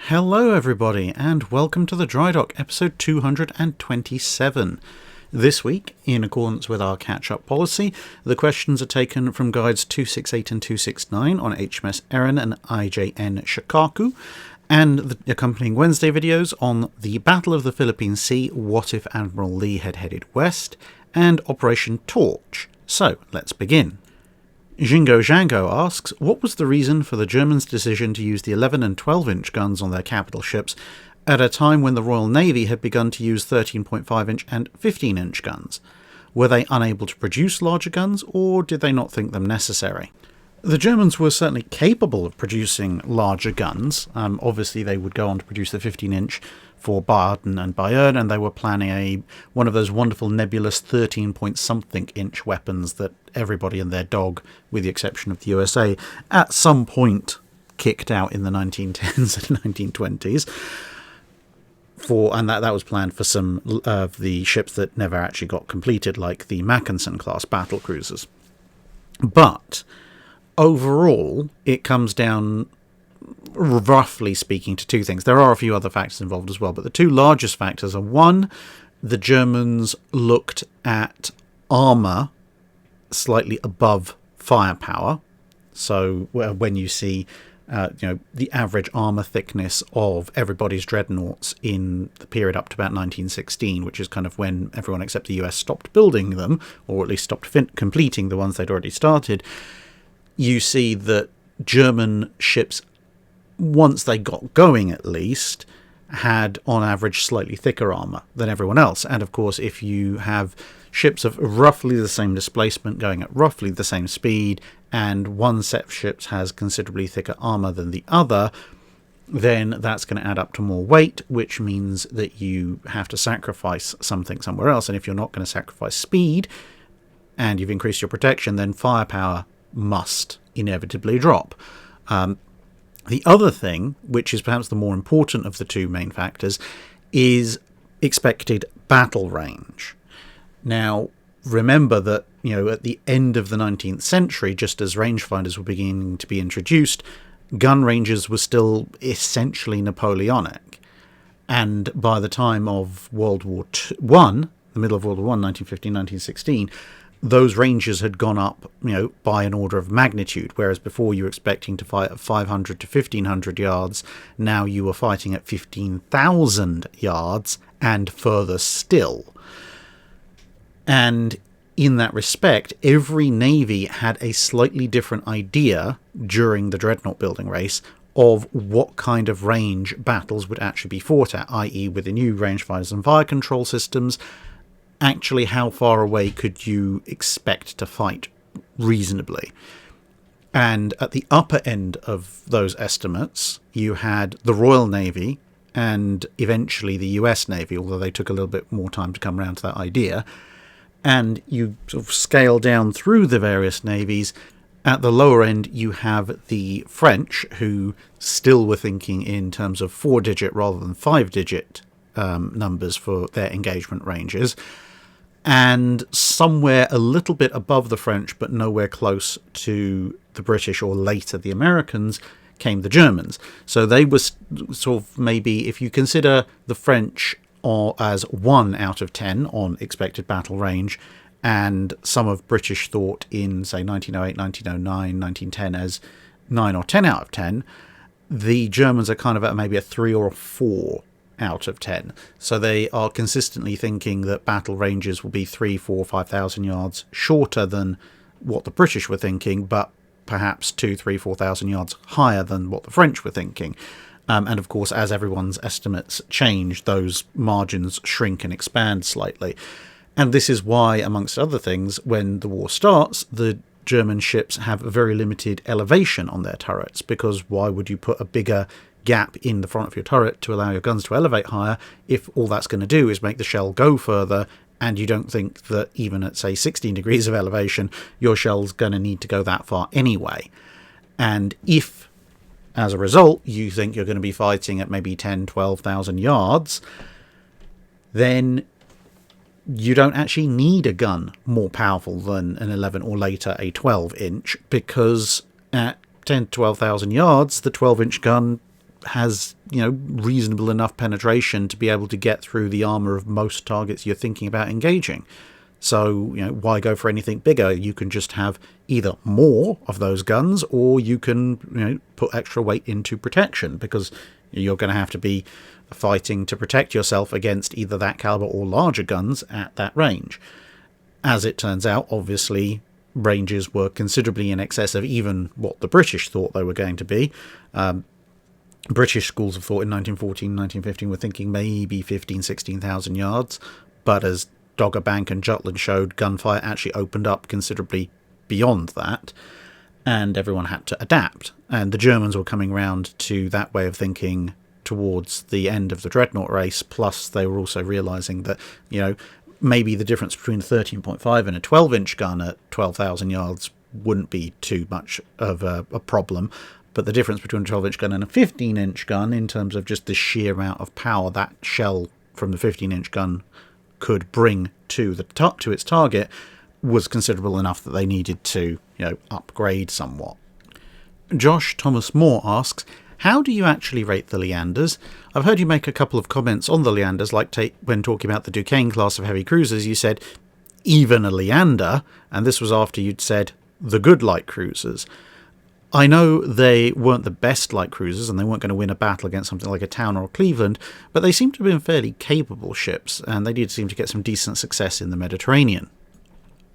Hello everybody and welcome to the Drydock episode 227. This week, in accordance with our catch-up policy, the questions are taken from guides 268 and 269 on HMS Erin and IJN Shokaku, and the accompanying Wednesday videos on the Battle of the Philippine Sea, What If Admiral Lee had headed west, and Operation Torch. So, let's begin. Jingo Jango asks, what was the reason for the Germans' decision to use the 11 and 12-inch guns on their capital ships at a time when the Royal Navy had begun to use 13.5-inch and 15-inch guns? Were they unable to produce larger guns, or did they not think them necessary? The Germans were certainly capable of producing larger guns. Obviously, they would go on to produce the 15-inch for Baden and Bayern, and they were planning one of those wonderful nebulous 13-point-something-inch weapons that everybody and their dog, with the exception of the USA, at some point kicked out in the 1910s and 1920s. And that was planned for some of the ships that never actually got completed, like the Mackensen-class battle cruisers. But overall, it comes down, roughly speaking, to two things. There are a few other factors involved as well, but the two largest factors are, one, the Germans looked at armour slightly above firepower. So when you see the average armour thickness of everybody's dreadnoughts in the period up to about 1916, which is kind of when everyone except the US stopped building them, or at least stopped completing the ones they'd already started, you see that German ships, once they got going at least, had on average slightly thicker armour than everyone else. And of course, if you have ships of roughly the same displacement going at roughly the same speed, and one set of ships has considerably thicker armour than the other, then that's going to add up to more weight, which means that you have to sacrifice something somewhere else. And if you're not going to sacrifice speed, and you've increased your protection, then firepower must inevitably drop. The other thing, which is perhaps the more important of the two main factors, is expected battle range. Now, remember that, at the end of the 19th century, just as rangefinders were beginning to be introduced, gun ranges were still essentially Napoleonic. And by the time of World War I, the middle of World War I, 1915, 1916, those ranges had gone up, by an order of magnitude, whereas before you were expecting to fight at 500 to 1,500 yards, now you were fighting at 15,000 yards and further still. And in that respect, every navy had a slightly different idea during the dreadnought building race of what kind of range battles would actually be fought at, i.e. with the new rangefinders and fire control systems. Actually, how far away could you expect to fight reasonably? And at the upper end of those estimates, you had the Royal Navy and eventually the US Navy, although they took a little bit more time to come around to that idea. And you sort of scale down through the various navies. At the lower end, you have the French, who still were thinking in terms of 4-digit rather than 5-digit numbers for their engagement ranges. And somewhere a little bit above the French, but nowhere close to the British or later the Americans, came the Germans. So they were sort of, maybe, if you consider the French as 1 out of 10 on expected battle range, and some of British thought in, say, 1908, 1909, 1910 as 9 or 10 out of 10, the Germans are kind of at maybe a 3 or a 4 out of 10. So they are consistently thinking that battle ranges will be 3, 4, 5,000 yards shorter than what the British were thinking, but perhaps 2, 3, 4,000 yards higher than what the French were thinking. And of course, as everyone's estimates change, those margins shrink and expand slightly. And this is why, amongst other things, when the war starts, the German ships have a very limited elevation on their turrets, because why would you put a bigger gap in the front of your turret to allow your guns to elevate higher if all that's going to do is make the shell go further, and you don't think that even at, say, 16 degrees of elevation, your shell's going to need to go that far anyway. And if, as a result, you think you're going to be fighting at maybe 10, 12,000 yards, then you don't actually need a gun more powerful than an 11 or later a 12-inch, because at 10 to 12,000 yards, the 12-inch gun has, reasonable enough penetration to be able to get through the armour of most targets you're thinking about engaging. So, why go for anything bigger? You can just have either more of those guns, or you can, put extra weight into protection, because you're going to have to be fighting to protect yourself against either that caliber or larger guns at that range. As it turns out, obviously, ranges were considerably in excess of even what the British thought they were going to be. British schools of thought in 1914, 1915 were thinking maybe 15,000, 16,000 yards, but as Doggerbank and Jutland showed, gunfire actually opened up considerably beyond that, and everyone had to adapt. And the Germans were coming round to that way of thinking towards the end of the Dreadnought race, plus they were also realising that, maybe the difference between a 13.5 and a 12-inch gun at 12,000 yards wouldn't be too much of a problem, but the difference between a 12-inch gun and a 15-inch gun, in terms of just the sheer amount of power that shell from the 15-inch gun could bring to its target, was considerable enough that they needed to, upgrade somewhat. Josh Thomas Moore asks, how do you actually rate the Leanders? I've heard you make a couple of comments on the Leanders, like when talking about the Duquesne class of heavy cruisers, you said, even a Leander, and this was after you'd said, the good light cruisers. I know they weren't the best light cruisers, and they weren't going to win a battle against something like a Town or a Cleveland, but they seem to have been fairly capable ships, and they did seem to get some decent success in the Mediterranean.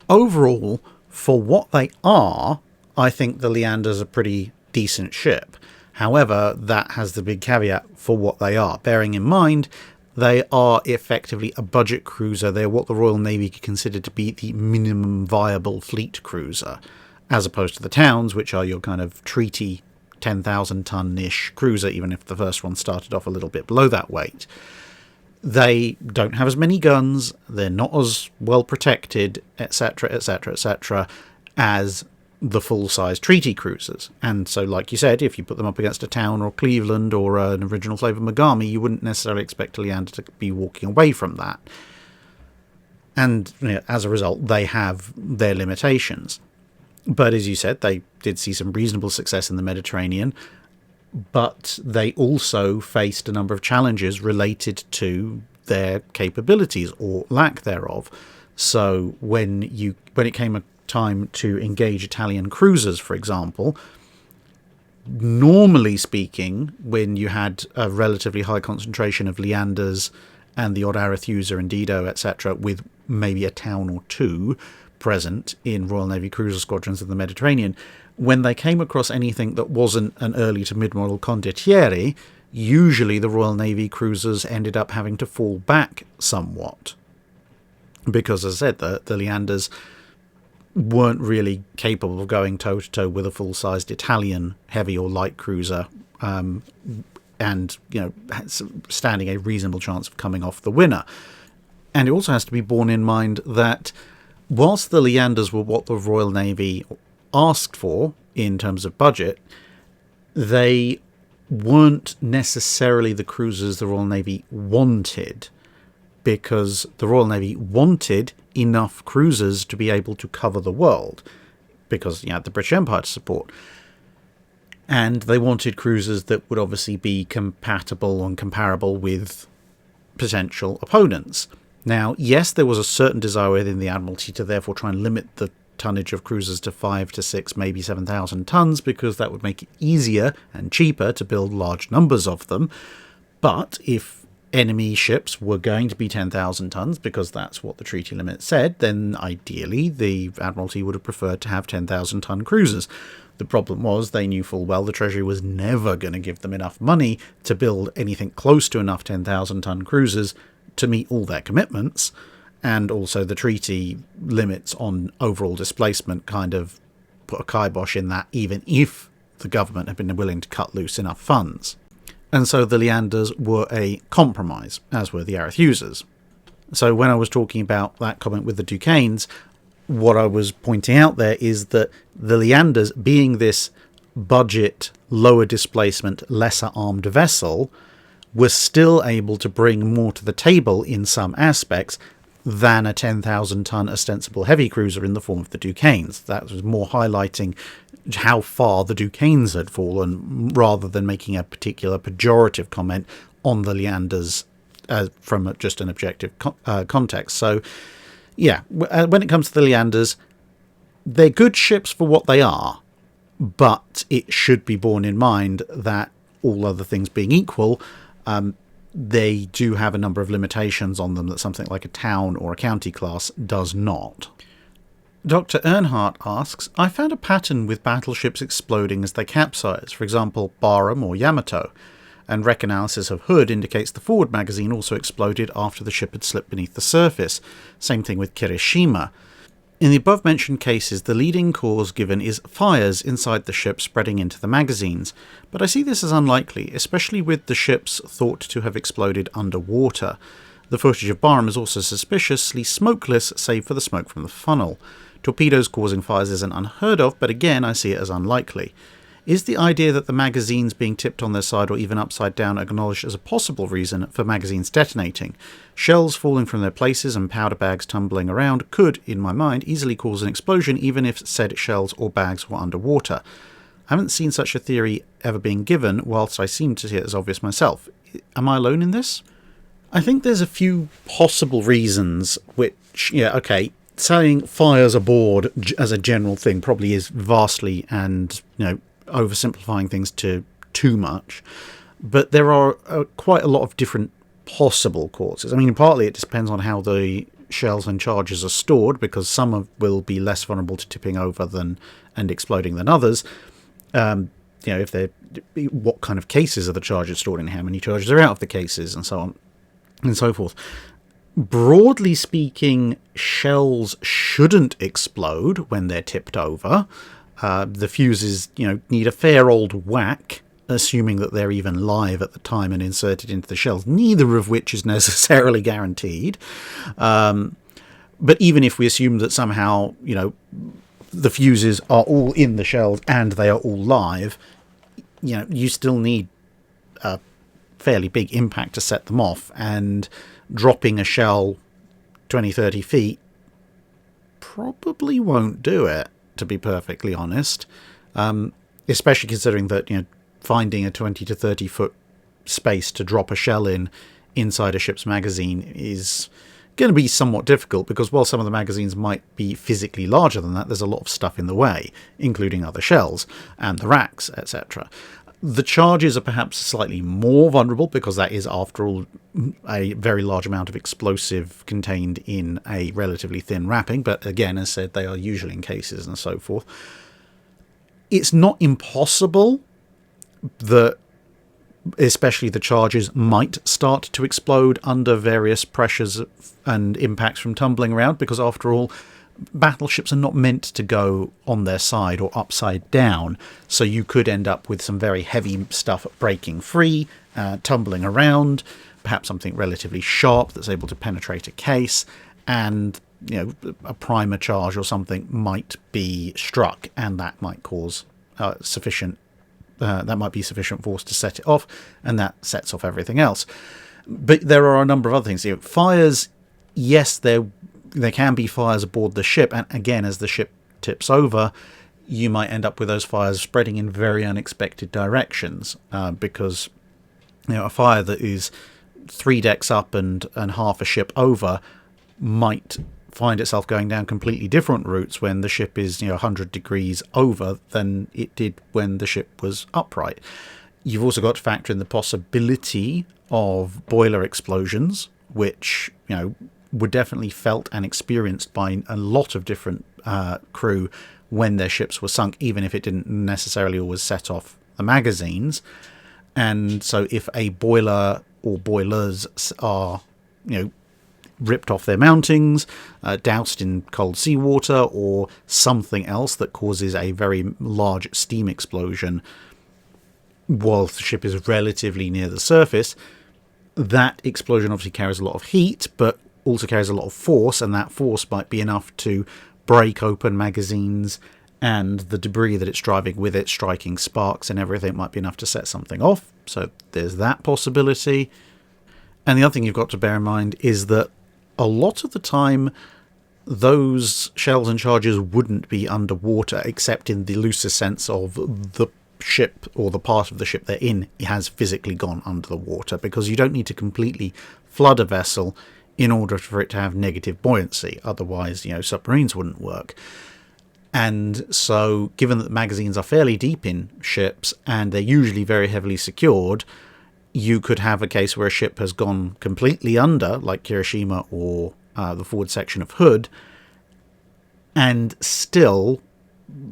Overall, for what they are, I think the Leander's a pretty decent ship. However, that has the big caveat for what they are, bearing in mind they are effectively a budget cruiser. They're what the Royal Navy could consider to be the minimum viable fleet cruiser, as opposed to the Towns, which are your kind of treaty 10,000-ton-ish cruiser, even if the first one started off a little bit below that weight. They don't have as many guns, they're not as well protected, etc., etc., etc., as the full-size treaty cruisers. And so, like you said, if you put them up against a Town or Cleveland or an original flavour Megami, you wouldn't necessarily expect a Leander to be walking away from that. And as a result, they have their limitations. But as you said, they did see some reasonable success in the Mediterranean, but they also faced a number of challenges related to their capabilities or lack thereof. So when it came a time to engage Italian cruisers, for example, normally speaking, when you had a relatively high concentration of Leanders and the odd Arethusa and Dido, etc., with maybe a Town or two present in Royal Navy cruiser squadrons in the Mediterranean, when they came across anything that wasn't an early to mid-model condottieri, usually the Royal Navy cruisers ended up having to fall back somewhat. Because, as I said, the Leanders weren't really capable of going toe-to-toe with a full-sized Italian heavy or light cruiser, and standing a reasonable chance of coming off the winner. And it also has to be borne in mind that whilst the Leanders were what the Royal Navy asked for in terms of budget, they weren't necessarily the cruisers the Royal Navy wanted, because the Royal Navy wanted enough cruisers to be able to cover the world, because you had the British Empire to support. And they wanted cruisers that would obviously be compatible and comparable with potential opponents. Now, yes, there was a certain desire within the Admiralty to therefore try and limit the tonnage of cruisers to 5 to 6, maybe 7,000 tons, because that would make it easier and cheaper to build large numbers of them. But if enemy ships were going to be 10,000 tons, because that's what the treaty limit said, then ideally the Admiralty would have preferred to have 10,000 ton cruisers. The problem was they knew full well the Treasury was never going to give them enough money to build anything close to enough 10,000 ton cruisers to meet all their commitments, and also the treaty limits on overall displacement kind of put a kibosh in that, even if the government had been willing to cut loose enough funds. And so the Leanders were a compromise, as were the Arethusas. So when I was talking about that comment with the Duquesnes, what I was pointing out there is that the Leanders, being this budget, lower displacement, lesser armed vessel, were still able to bring more to the table in some aspects than a 10,000-ton ostensible heavy cruiser in the form of the Duquesnes. That was more highlighting how far the Duquesnes had fallen, rather than making a particular pejorative comment on the Leanders from just an objective context. So, yeah, when it comes to the Leanders, they're good ships for what they are, but it should be borne in mind that, all other things being equal, they do have a number of limitations on them that something like a town or a county class does not. Dr. Earnhardt asks, I found a pattern with battleships exploding as they capsize, for example Barham or Yamato, and wreck analysis of Hood indicates the forward magazine also exploded after the ship had slipped beneath the surface. Same thing with Kirishima. In the above-mentioned cases, the leading cause given is fires inside the ship spreading into the magazines, but I see this as unlikely, especially with the ships thought to have exploded underwater. The footage of Barham is also suspiciously smokeless, save for the smoke from the funnel. Torpedoes causing fires isn't unheard of, but again I see it as unlikely. Is the idea that the magazines being tipped on their side or even upside down acknowledged as a possible reason for magazines detonating? Shells falling from their places and powder bags tumbling around could, in my mind, easily cause an explosion even if said shells or bags were underwater. I haven't seen such a theory ever being given, whilst I seem to see it as obvious myself. Am I alone in this? I think there's a few possible reasons which, saying fires aboard as a general thing probably is vastly and, oversimplifying things to too much, but there are quite a lot of different possible causes. I mean, partly it depends on how the shells and charges are stored, because some will be less vulnerable to tipping over and exploding than others. If they're, what kind of cases are the charges stored in, how many charges are out of the cases, and so on and so forth. Broadly speaking, shells shouldn't explode when they're tipped over. The fuses, need a fair old whack, assuming that they're even live at the time and inserted into the shells, neither of which is necessarily guaranteed. But even if we assume that somehow, the fuses are all in the shells and they are all live, you still need a fairly big impact to set them off, and dropping a shell 20-30 feet probably won't do it, to be perfectly honest, especially considering that finding a 20 to 30 foot space to drop a shell inside a ship's magazine is going to be somewhat difficult, because while some of the magazines might be physically larger than that, there's a lot of stuff in the way, including other shells and the racks, etc. The charges are perhaps slightly more vulnerable, because that is, after all, a very large amount of explosive contained in a relatively thin wrapping. But again, as said, they are usually in cases and so forth. It's not impossible that especially the charges might start to explode under various pressures and impacts from tumbling around, because after all, battleships are not meant to go on their side or upside down, so you could end up with some very heavy stuff breaking free, tumbling around, perhaps something relatively sharp that's able to penetrate a case, and a primer charge or something might be struck, and that might cause sufficient force to set it off, and that sets off everything else. But there are a number of other things. Fires, yes, there can be fires aboard the ship, and again, as the ship tips over, you might end up with those fires spreading in very unexpected directions, because a fire that is 3 decks up and half a ship over might find itself going down completely different routes when the ship is 100 degrees over than it did when the ship was upright. You've also got to factor in the possibility of boiler explosions, which were definitely felt and experienced by a lot of different crew when their ships were sunk, even if it didn't necessarily always set off the magazines. And so if a boiler or boilers are ripped off their mountings, doused in cold seawater, or something else that causes a very large steam explosion while the ship is relatively near the surface, that explosion obviously carries a lot of heat, but also carries a lot of force, and that force might be enough to break open magazines, and the debris that it's driving with it, striking sparks and everything, might be enough to set something off. So there's that possibility. And the other thing you've got to bear in mind is that a lot of the time those shells and charges wouldn't be underwater, except in the loosest sense of the ship or the part of the ship they're in has physically gone under the water, because you don't need to completely flood a vessel in order for it to have negative buoyancy. Otherwise, submarines wouldn't work. And so, given that the magazines are fairly deep in ships and they're usually very heavily secured, you could have a case where a ship has gone completely under, like Hiroshima or the forward section of Hood, and still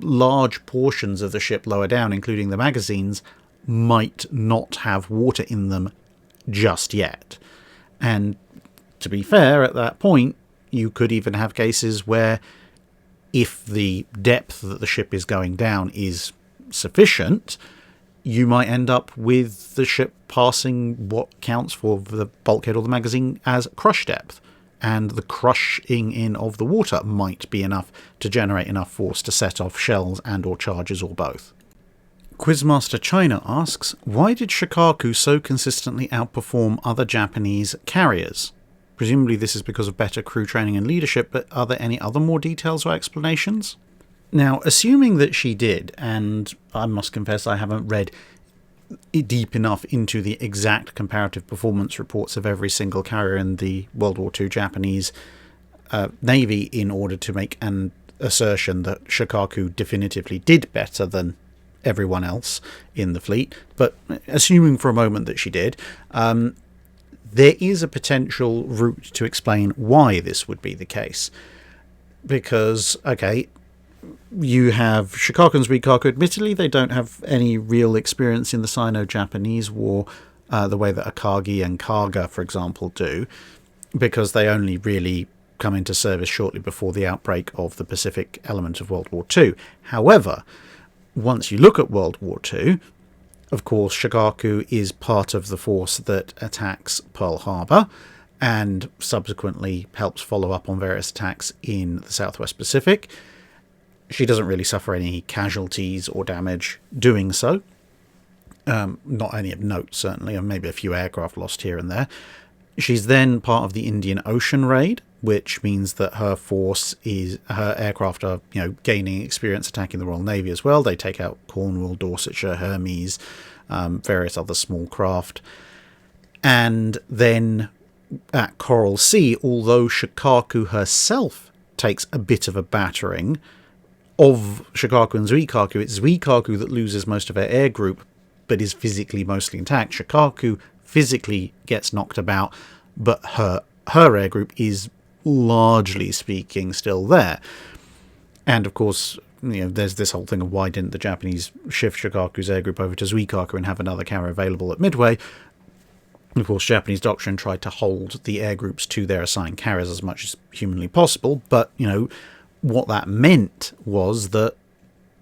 large portions of the ship lower down, including the magazines, might not have water in them just yet. And to be fair, at that point, you could even have cases where if the depth that the ship is going down is sufficient, you might end up with the ship passing what counts for the bulkhead or the magazine as crush depth. And the crushing in of the water might be enough to generate enough force to set off shells and or charges or both. Quizmaster China asks, why did Shokaku so consistently outperform other Japanese carriers? Presumably this is because of better crew training and leadership, but are there any other more details or explanations? Now, assuming that she did, and I must confess I haven't read deep enough into the exact comparative performance reports of every single carrier in the World War II Japanese Navy in order to make an assertion that Shokaku definitively did better than everyone else in the fleet, but assuming for a moment that she did, there is a potential route to explain why this would be the case. Because, okay, you have Shokaku and Zuikaku. Admittedly, they don't have any real experience in the Sino-Japanese War the way that Akagi and Kaga, for example, do, because they only really come into service shortly before the outbreak of the Pacific element of World War II. However, once you look at World War II, of course, Shokaku is part of the force that attacks Pearl Harbor and subsequently helps follow up on various attacks in the Southwest Pacific. She doesn't really suffer any casualties or damage doing so. Not any of note, certainly, and maybe a few aircraft lost here and there. She's then part of the Indian Ocean Raid, which means that her aircraft are, gaining experience attacking the Royal Navy as well. They take out Cornwall, Dorsetshire, Hermes, various other small craft. And then at Coral Sea, although Shokaku herself takes a bit of a battering, of Shokaku and Zuikaku, it's Zuikaku that loses most of her air group, but is physically mostly intact. Shokaku physically gets knocked about, but her air group is, largely speaking, still there. And of course, there's this whole thing of why didn't the Japanese shift Shokaku's air group over to Zuikaku and have another carrier available at Midway? Of course, Japanese doctrine tried to hold the air groups to their assigned carriers as much as humanly possible, but, what that meant was that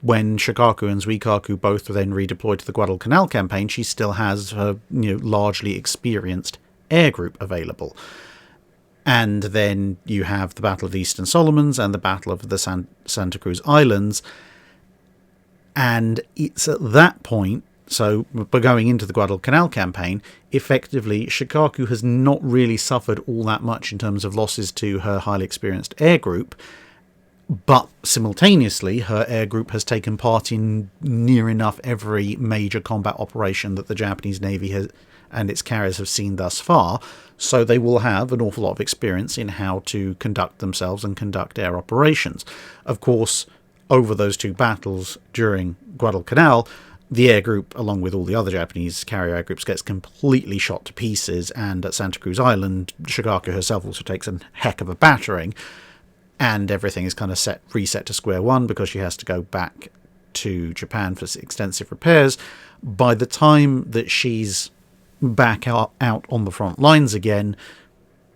when Shokaku and Zuikaku both were then redeployed to the Guadalcanal campaign, she still has her largely experienced air group available. And then you have the Battle of the Eastern Solomons and the Battle of the Santa Cruz Islands. And it's at that point, so by going into the Guadalcanal campaign, effectively Shokaku has not really suffered all that much in terms of losses to her highly experienced air group. But simultaneously, her air group has taken part in near enough every major combat operation that the Japanese Navy has and its carriers have seen thus far, so they will have an awful lot of experience in how to conduct themselves and conduct air operations. Of course, over those two battles during Guadalcanal, the air group, along with all the other Japanese carrier air groups, gets completely shot to pieces, and at Santa Cruz Island, Shokaku herself also takes a heck of a battering. And everything is kind of reset to square one because she has to go back to Japan for extensive repairs. By the time that she's back out on the front lines again,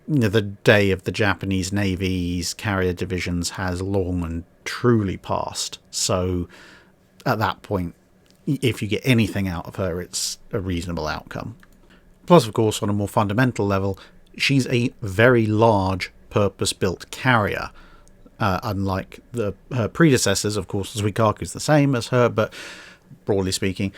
the day of the Japanese Navy's carrier divisions has long and truly passed. So at that point, if you get anything out of her, it's a reasonable outcome. Plus, of course, on a more fundamental level, she's a very large purpose-built carrier. Unlike her predecessors, of course, Zuikaku is the same as her, but broadly speaking,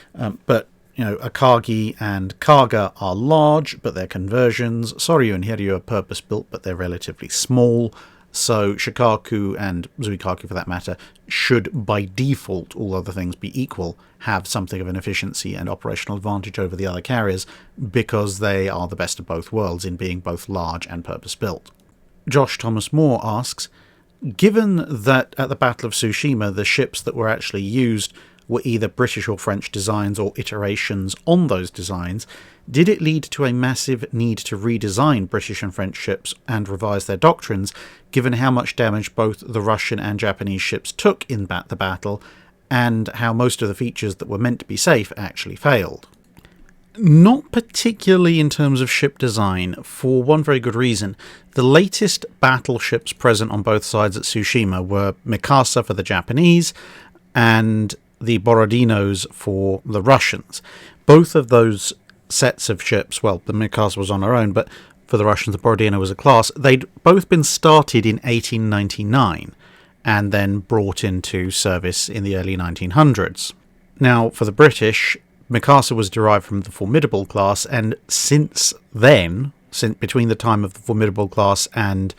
but Akagi and Kaga are large, but they're conversions. Soryu and Hiryu are purpose-built, but they're relatively small. So Shokaku and Zuikaku, for that matter, should by default, all other things be equal, have something of an efficiency and operational advantage over the other carriers because they are the best of both worlds in being both large and purpose-built. Josh Thomas Moore asks, given that at the Battle of Tsushima the ships that were actually used were either British or French designs or iterations on those designs, did it lead to a massive need to redesign British and French ships and revise their doctrines, given how much damage both the Russian and Japanese ships took in the battle, and how most of the features that were meant to be safe actually failed? Not particularly in terms of ship design, for one very good reason. The latest battleships present on both sides at Tsushima were Mikasa for the Japanese and the Borodinos for the Russians. Both of those sets of ships, well, the Mikasa was on her own, but for the Russians, the Borodino was a class. They'd both been started in 1899 and then brought into service in the early 1900s. Now, for the British, Mikasa was derived from the Formidable class, and since then, between the time of the Formidable class and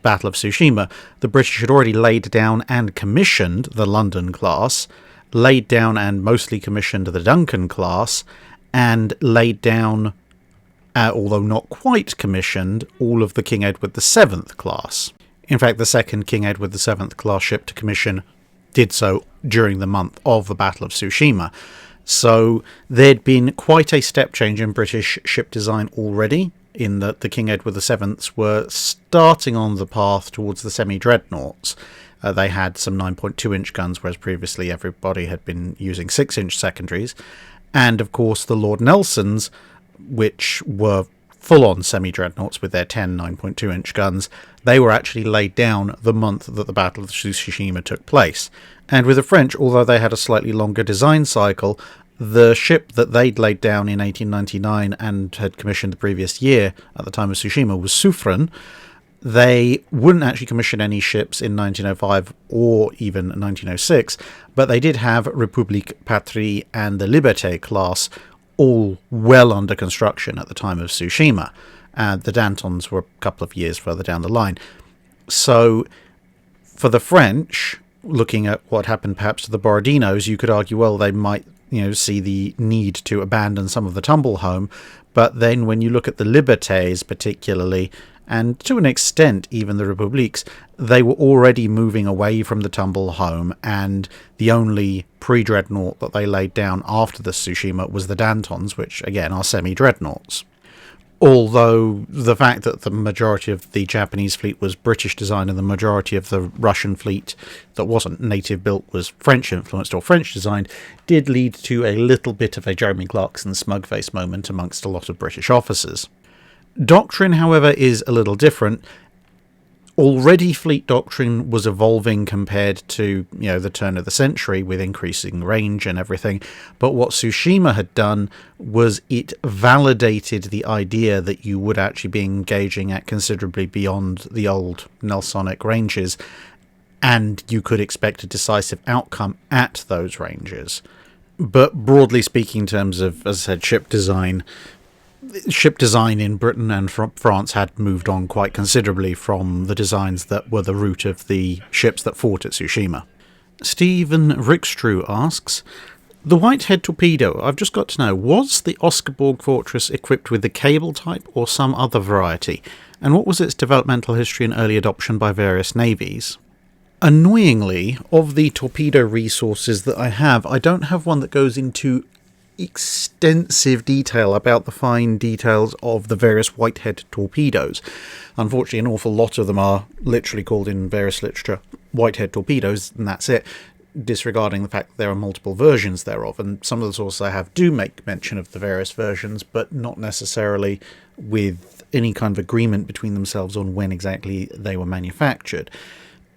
Battle of Tsushima, the British had already laid down and commissioned the London class, laid down and mostly commissioned the Duncan class, and laid down, although not quite commissioned, all of the King Edward VII class. In fact, the second King Edward VII class ship to commission did so during the month of the Battle of Tsushima. So there'd been quite a step change in British ship design already, in that the King Edward VIIs were starting on the path towards the semi-dreadnoughts. They had some 9.2-inch guns, whereas previously everybody had been using 6-inch secondaries. And, of course, the Lord Nelsons, which were full-on semi-dreadnoughts with their 10 9.2-inch guns, they were actually laid down the month that the Battle of Tsushima took place. And with the French, although they had a slightly longer design cycle, the ship that they'd laid down in 1899 and had commissioned the previous year at the time of Tsushima was Suffren. They wouldn't actually commission any ships in 1905 or even 1906, but they did have République, Patrie and the Liberté class all well under construction at the time of Tsushima. The Dantons were a couple of years further down the line. So for the French, looking at what happened perhaps to the Borodinos, you could argue, well, they might see the need to abandon some of the tumble home, but then when you look at the Libertés particularly, and to an extent even the Republiques, they were already moving away from the tumble home, and the only pre-dreadnought that they laid down after the Tsushima was the Dantons, which again are semi-dreadnoughts. Although the fact that the majority of the Japanese fleet was British design and the majority of the Russian fleet that wasn't native built was French influenced or French designed, did lead to a little bit of a Jeremy Clarkson smug-face moment amongst a lot of British officers. Doctrine, however, is a little different. Already fleet doctrine was evolving compared to, the turn of the century with increasing range and everything. But what Tsushima had done was it validated the idea that you would actually be engaging at considerably beyond the old Nelsonic ranges, and you could expect a decisive outcome at those ranges. But broadly speaking, in terms of, as I said, ship design in Britain and France had moved on quite considerably from the designs that were the root of the ships that fought at Tsushima. Stephen Rickstrew asks, the Whitehead torpedo, I've just got to know, was the Oskarborg fortress equipped with the cable type or some other variety? And what was its developmental history and early adoption by various navies? Annoyingly, of the torpedo resources that I don't have one that goes into extensive detail about the fine details of the various Whitehead torpedoes. Unfortunately, an awful lot of them are literally called in various literature Whitehead torpedoes, and that's it, disregarding the fact that there are multiple versions thereof. And some of the sources I have do make mention of the various versions, but not necessarily with any kind of agreement between themselves on when exactly they were manufactured.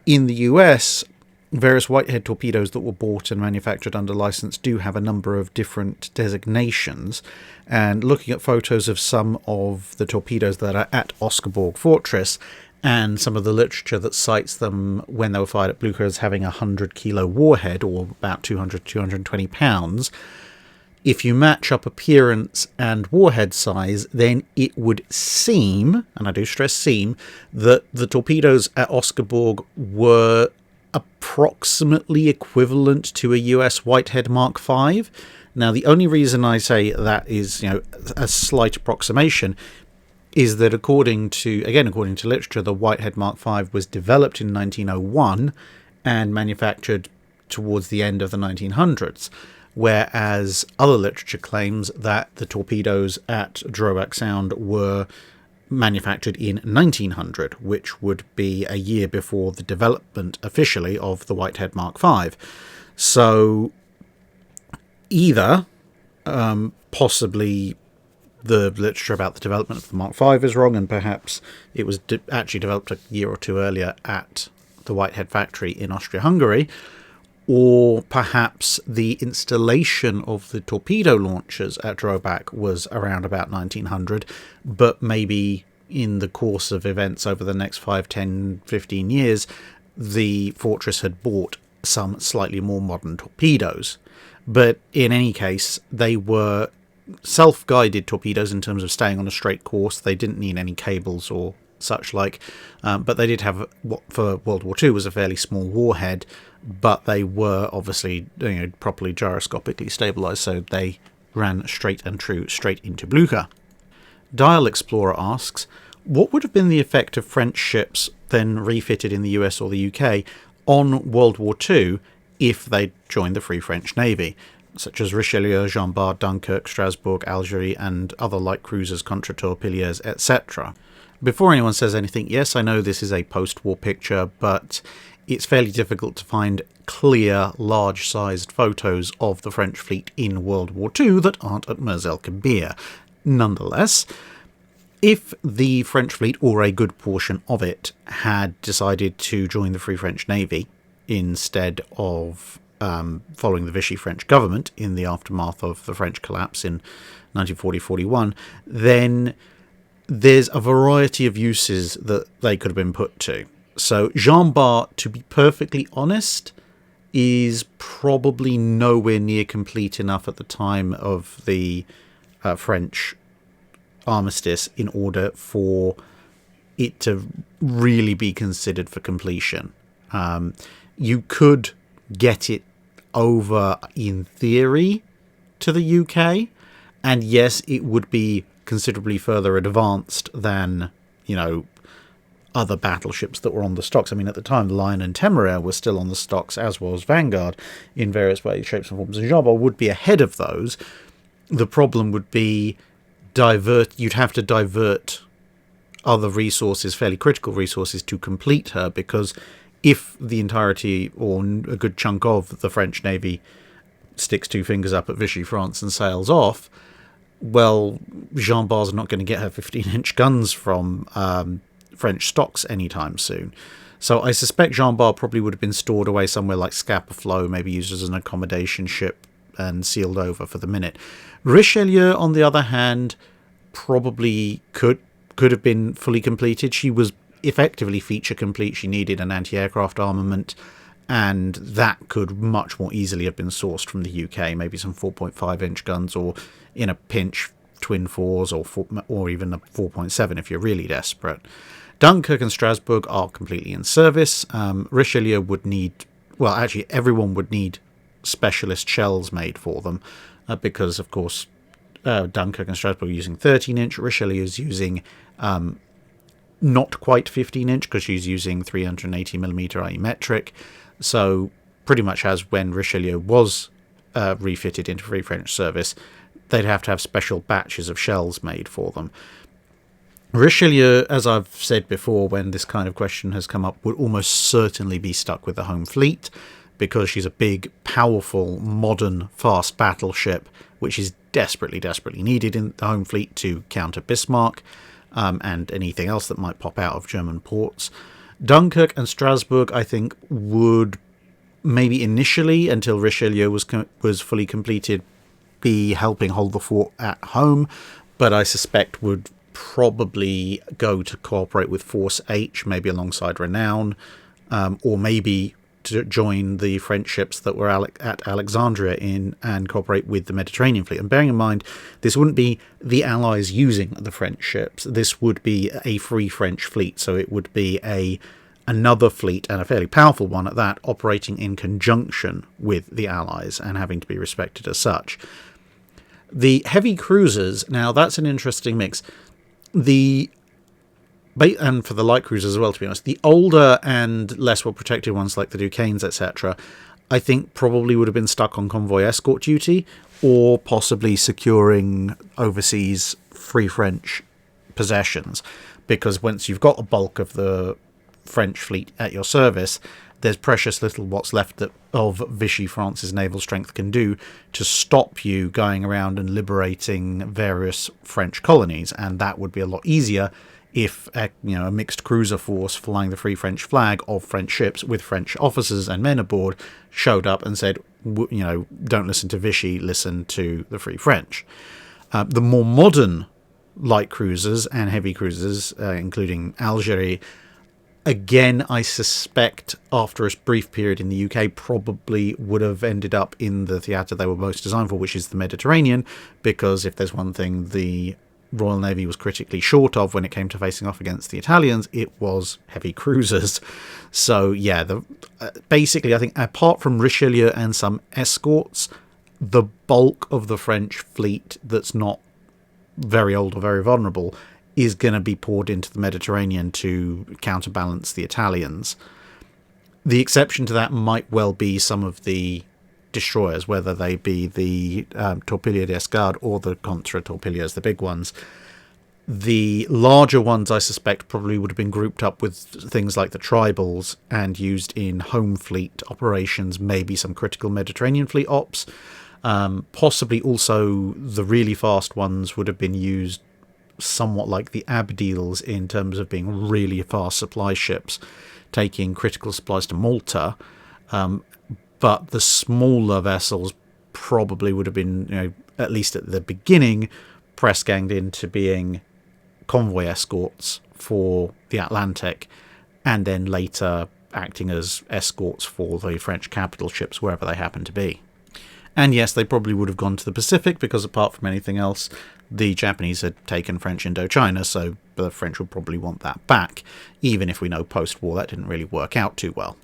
In the US, various Whitehead torpedoes that were bought and manufactured under license do have a number of different designations, and looking at photos of some of the torpedoes that are at Oskarborg Fortress and some of the literature that cites them when they were fired at Blucher as having a 100-kilo warhead, or about 220 pounds, if you match up appearance and warhead size, then it would seem, and I do stress seem, that the torpedoes at Oskarborg were approximately equivalent to a US Whitehead Mark V. Now, the only reason I say that is, a slight approximation is that according to literature, the Whitehead Mark V was developed in 1901 and manufactured towards the end of the 1900s. Whereas other literature claims that the torpedoes at Drydock Sound were manufactured in 1900, which would be a year before the development officially of the Whitehead Mark V. So either possibly the literature about the development of the Mark V is wrong, and perhaps it was actually developed a year or two earlier at the Whitehead factory in Austria-Hungary, or perhaps the installation of the torpedo launchers at Drydock was around about 1900, but maybe in the course of events over the next 5, 10, 15 years, the fortress had bought some slightly more modern torpedoes. But in any case, they were self-guided torpedoes in terms of staying on a straight course. They didn't need any cables or such like, but they did have what for World War II was a fairly small warhead, but they were obviously properly gyroscopically stabilized, so they ran straight and true straight into Blucher. Dial Explorer asks, what would have been the effect of French ships then refitted in the US or the UK on World War II if they joined the Free French Navy, such as Richelieu, Jean Bart, Dunkirk, Strasbourg, Algerie, and other light cruisers, contre-torpilliers, etc.? Before anyone says anything, yes, I know this is a post-war picture, but it's fairly difficult to find clear, large-sized photos of the French fleet in World War II that aren't at Mers-el-Kebir. Nonetheless, if the French fleet, or a good portion of it, had decided to join the Free French Navy instead of following the Vichy French government in the aftermath of the French collapse in 1940-41, then there's a variety of uses that they could have been put to. So Jean Bart, to be perfectly honest, is probably nowhere near complete enough at the time of the French armistice in order for it to really be considered for completion. You could get it over, in theory, to the UK, and yes, it would be considerably further advanced than, other battleships that were on the stocks. I mean, at the time, the Lion and Temeraire were still on the stocks, as was Vanguard, in various ways, shapes and forms, and Jean Bart would be ahead of those. The problem would be you'd have to divert other resources, fairly critical resources, to complete her, because if the entirety, or a good chunk of, the French Navy sticks two fingers up at Vichy France and sails off, well, Jean Bart's not going to get her 15-inch guns from French stocks anytime soon. So I suspect Jean Bart probably would have been stored away somewhere like Scapa Flow, maybe used as an accommodation ship and sealed over for the minute. Richelieu, on the other hand, probably could have been fully completed. She was effectively feature complete. She needed an anti-aircraft armament, and that could much more easily have been sourced from the UK, maybe some 4.5-inch guns, or in a pinch, twin 4s, or even a 4.7 if you're really desperate. Dunkirk and Strasbourg are completely in service. Richelieu would need, well, actually everyone would need specialist shells made for them, because, of course, Dunkirk and Strasbourg are using 13-inch. Richelieu is using not quite 15-inch, because she's using 380mm, i.e. metric. So pretty much as when Richelieu was refitted into Free French service, they'd have to have special batches of shells made for them. Richelieu, as I've said before when this kind of question has come up, would almost certainly be stuck with the home fleet, because she's a big, powerful, modern, fast battleship, which is desperately, desperately needed in the home fleet to counter Bismarck and anything else that might pop out of German ports. Dunkirk and Strasbourg, I think, would maybe initially, until Richelieu was fully completed, be helping hold the fort at home, but I suspect would probably go to cooperate with Force H, maybe alongside Renown, or maybe to join the French ships that were at Alexandria and cooperate with the Mediterranean fleet. And bearing in mind, this wouldn't be the Allies using the French ships. This would be a free French fleet, so it would be another fleet, and a fairly powerful one at that, operating in conjunction with the Allies and having to be respected as such. The heavy cruisers, now that's an interesting mix. And for the light cruisers as well, to be honest, the older and less well-protected ones like the Duquesnes, etc., I think probably would have been stuck on convoy escort duty, or possibly securing overseas Free French possessions, because once you've got a bulk of the French fleet at your service, there's precious little what's left of Vichy France's naval strength can do to stop you going around and liberating various French colonies, and that would be a lot easier if a mixed cruiser force flying the Free French flag of French ships with French officers and men aboard showed up and said, don't listen to Vichy, listen to the Free French. The more modern light cruisers and heavy cruisers, including Algerie, again, I suspect after a brief period in the UK, probably would have ended up in the theatre they were most designed for, which is the Mediterranean, because if there's one thing the Royal Navy was critically short of when it came to facing off against the Italians, it was heavy cruisers. So yeah, basically I think apart from Richelieu and some escorts, the bulk of the French fleet that's not very old or very vulnerable is going to be poured into the Mediterranean to counterbalance the Italians. The exception to that might well be some of the destroyers, whether they be the torpedo d'escadre or the contre torpedoes, the big ones. The larger ones, I suspect, probably would have been grouped up with things like the tribals and used in home fleet operations, maybe some critical Mediterranean fleet ops. Possibly also the really fast ones would have been used somewhat like the Abdeals in terms of being really fast supply ships, taking critical supplies to Malta. But the smaller vessels probably would have been, at least at the beginning, press-ganged into being convoy escorts for the Atlantic, and then later acting as escorts for the French capital ships wherever they happen to be. And yes, they probably would have gone to the Pacific, because apart from anything else, the Japanese had taken French Indochina, so the French would probably want that back, even if we know post-war that didn't really work out too well.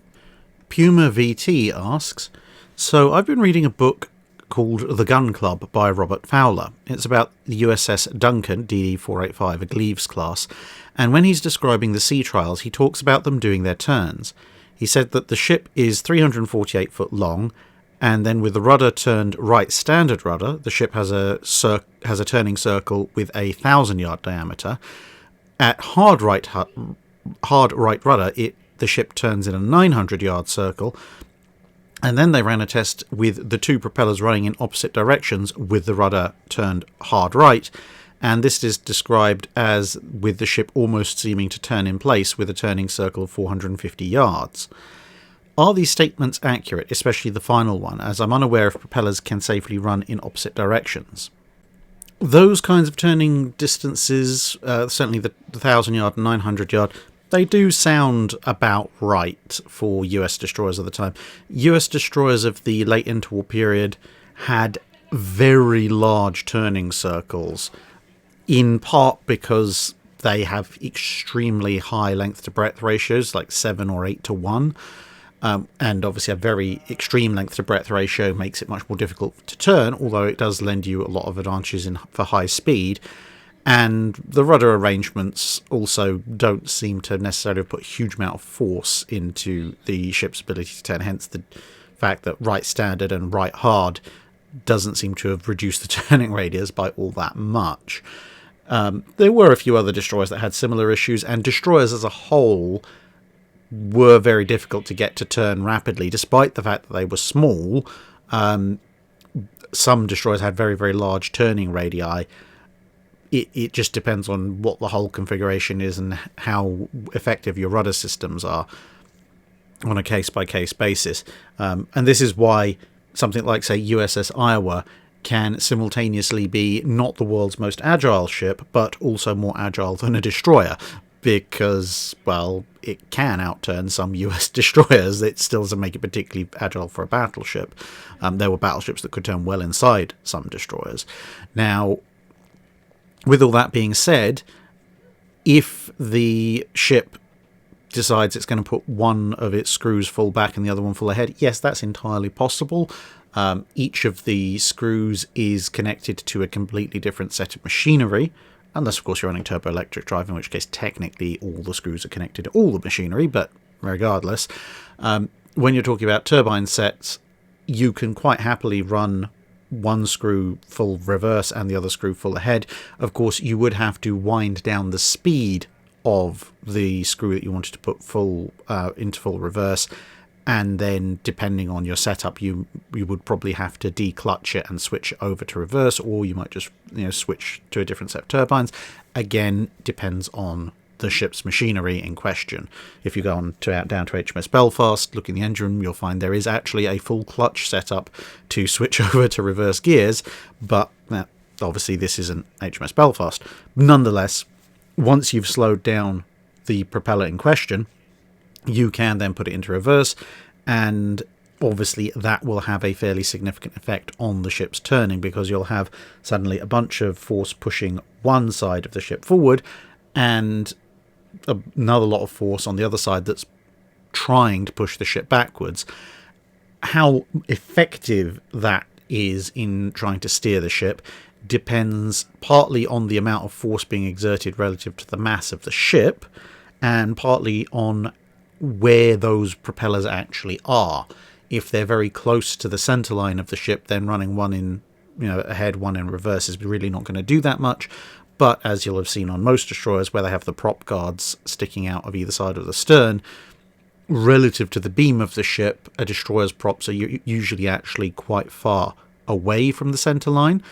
Puma VT asks, so I've been reading a book called The Gun Club by Robert Fowler. It's about the USS Duncan, DD-485, a Gleaves class, and when he's describing the sea trials, he talks about them doing their turns. He said that the ship is 348 foot long, and then with the rudder turned right standard rudder, the ship has a turning circle with a 1,000-yard diameter. At hard right rudder, the ship turns in a 900-yard circle, and then they ran a test with the two propellers running in opposite directions with the rudder turned hard right, and this is described as with the ship almost seeming to turn in place with a turning circle of 450 yards. Are these statements accurate, especially the final one, as I'm unaware if propellers can safely run in opposite directions? Those kinds of turning distances, certainly the 1,000-yard and 900-yard, they do sound about right for US destroyers of the time. US destroyers of the late interwar period had very large turning circles, in part because they have extremely high length to breadth ratios, like 7 or 8 to 1. And obviously a very extreme length to breadth ratio makes it much more difficult to turn, although it does lend you a lot of advantages for high speed. And the rudder arrangements also don't seem to necessarily put a huge amount of force into the ship's ability to turn, hence the fact that right standard and right hard doesn't seem to have reduced the turning radius by all that much. There were a few other destroyers that had similar issues, and destroyers as a whole were very difficult to get to turn rapidly, despite the fact that they were small. Some destroyers had very, very large turning radii. It just depends on what the whole configuration is and how effective your rudder systems are on a case-by-case basis. And this is why something like, say, USS Iowa can simultaneously be not the world's most agile ship, but also more agile than a destroyer, because, well, it can outturn some US destroyers. It still doesn't make it particularly agile for a battleship. There were battleships that could turn well inside some destroyers. Now, with all that being said, if the ship decides it's going to put one of its screws full back and the other one full ahead, yes, that's entirely possible. Each of the screws is connected to a completely different set of machinery, unless, of course, you're running turbo-electric drive, in which case technically all the screws are connected to all the machinery, but regardless. When you're talking about turbine sets, you can quite happily run one screw full reverse and the other screw full ahead. Of course, you would have to wind down the speed of the screw that you wanted to put full into full reverse, and then depending on your setup, you would probably have to declutch it and switch over to reverse, or you might just switch to a different set of turbines. Again, depends on the ship's machinery in question. If you go on down to HMS Belfast, look in the engine room, you'll find there is actually a full clutch setup to switch over to reverse gears, but obviously this isn't HMS Belfast. Nonetheless, once you've slowed down the propeller in question, you can then put it into reverse, and obviously that will have a fairly significant effect on the ship's turning, because you'll have suddenly a bunch of force pushing one side of the ship forward and another lot of force on the other side that's trying to push the ship backwards. How effective that is in trying to steer the ship depends partly on the amount of force being exerted relative to the mass of the ship, and partly on where those propellers actually are. If they're very close to the center line of the ship, then running one in ahead, one in reverse is really not going to do that much. But as you'll have seen on most destroyers, where they have the prop guards sticking out of either side of the stern, relative to the beam of the ship, a destroyer's props are usually actually quite far away from the center line,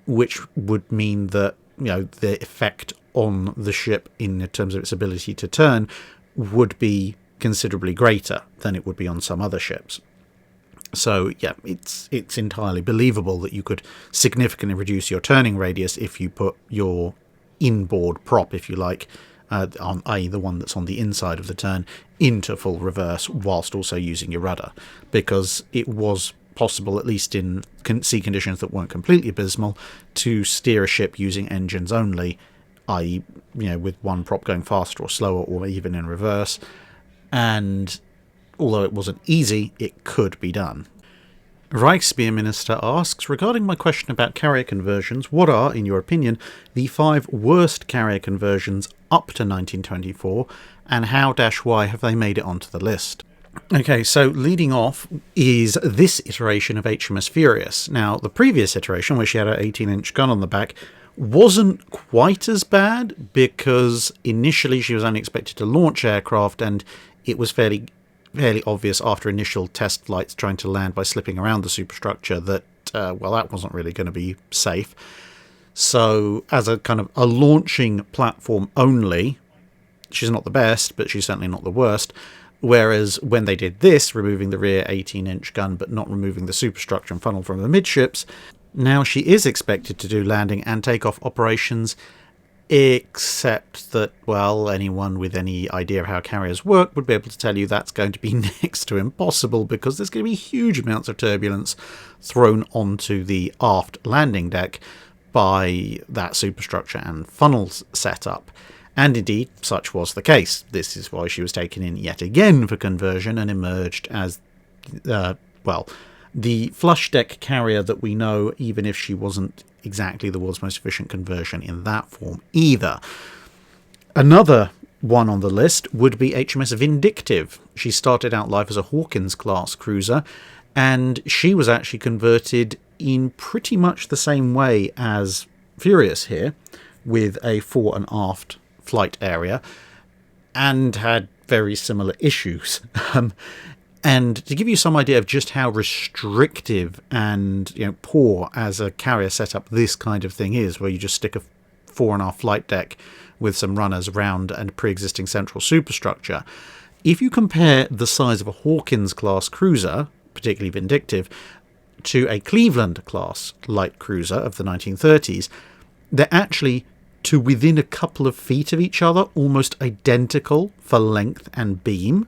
which would mean that the effect on the ship in terms of its ability to turn would be considerably greater than it would be on some other ships. So yeah, it's entirely believable that you could significantly reduce your turning radius if you put your inboard prop, if you like, i.e. the one that's on the inside of the turn, into full reverse whilst also using your rudder, because it was possible, at least in sea conditions that weren't completely abysmal, to steer a ship using engines only, i.e. with one prop going faster or slower, or even in reverse. And although it wasn't easy, it could be done. Reichspear Minister asks, regarding my question about carrier conversions, what are, in your opinion, the 5 worst carrier conversions up to 1924, and how-why have they made it onto the list? Okay, so leading off is this iteration of HMS Furious. Now, the previous iteration, where she had an 18-inch gun on the back, wasn't quite as bad, because initially she was only expected to launch aircraft, and it was fairly obvious after initial test flights trying to land by slipping around the superstructure that, that wasn't really going to be safe. So as a kind of a launching platform only, she's not the best, but she's certainly not the worst. Whereas when they did this, removing the rear 18-inch gun but not removing the superstructure and funnel from the midships, now she is expected to do landing and takeoff operations, except that, anyone with any idea of how carriers work would be able to tell you that's going to be next to impossible, because there's going to be huge amounts of turbulence thrown onto the aft landing deck by that superstructure and funnels setup. And indeed, such was the case. This is why she was taken in yet again for conversion and emerged as, the flush deck carrier that we know, even if she wasn't exactly the world's most efficient conversion in that form either. Another one on the list would be HMS Vindictive. She started out life as a Hawkins-class cruiser, and she was actually converted in pretty much the same way as Furious here, with a fore and aft flight area, and had very similar issues. And to give you some idea of just how restrictive and poor as a carrier setup this kind of thing is, where you just stick a fore and aft flight deck with some runners around and pre-existing central superstructure, if you compare the size of a Hawkins-class cruiser, particularly Vindictive, to a Cleveland-class light cruiser of the 1930s, they're actually to within a couple of feet of each other, almost identical for length and beam.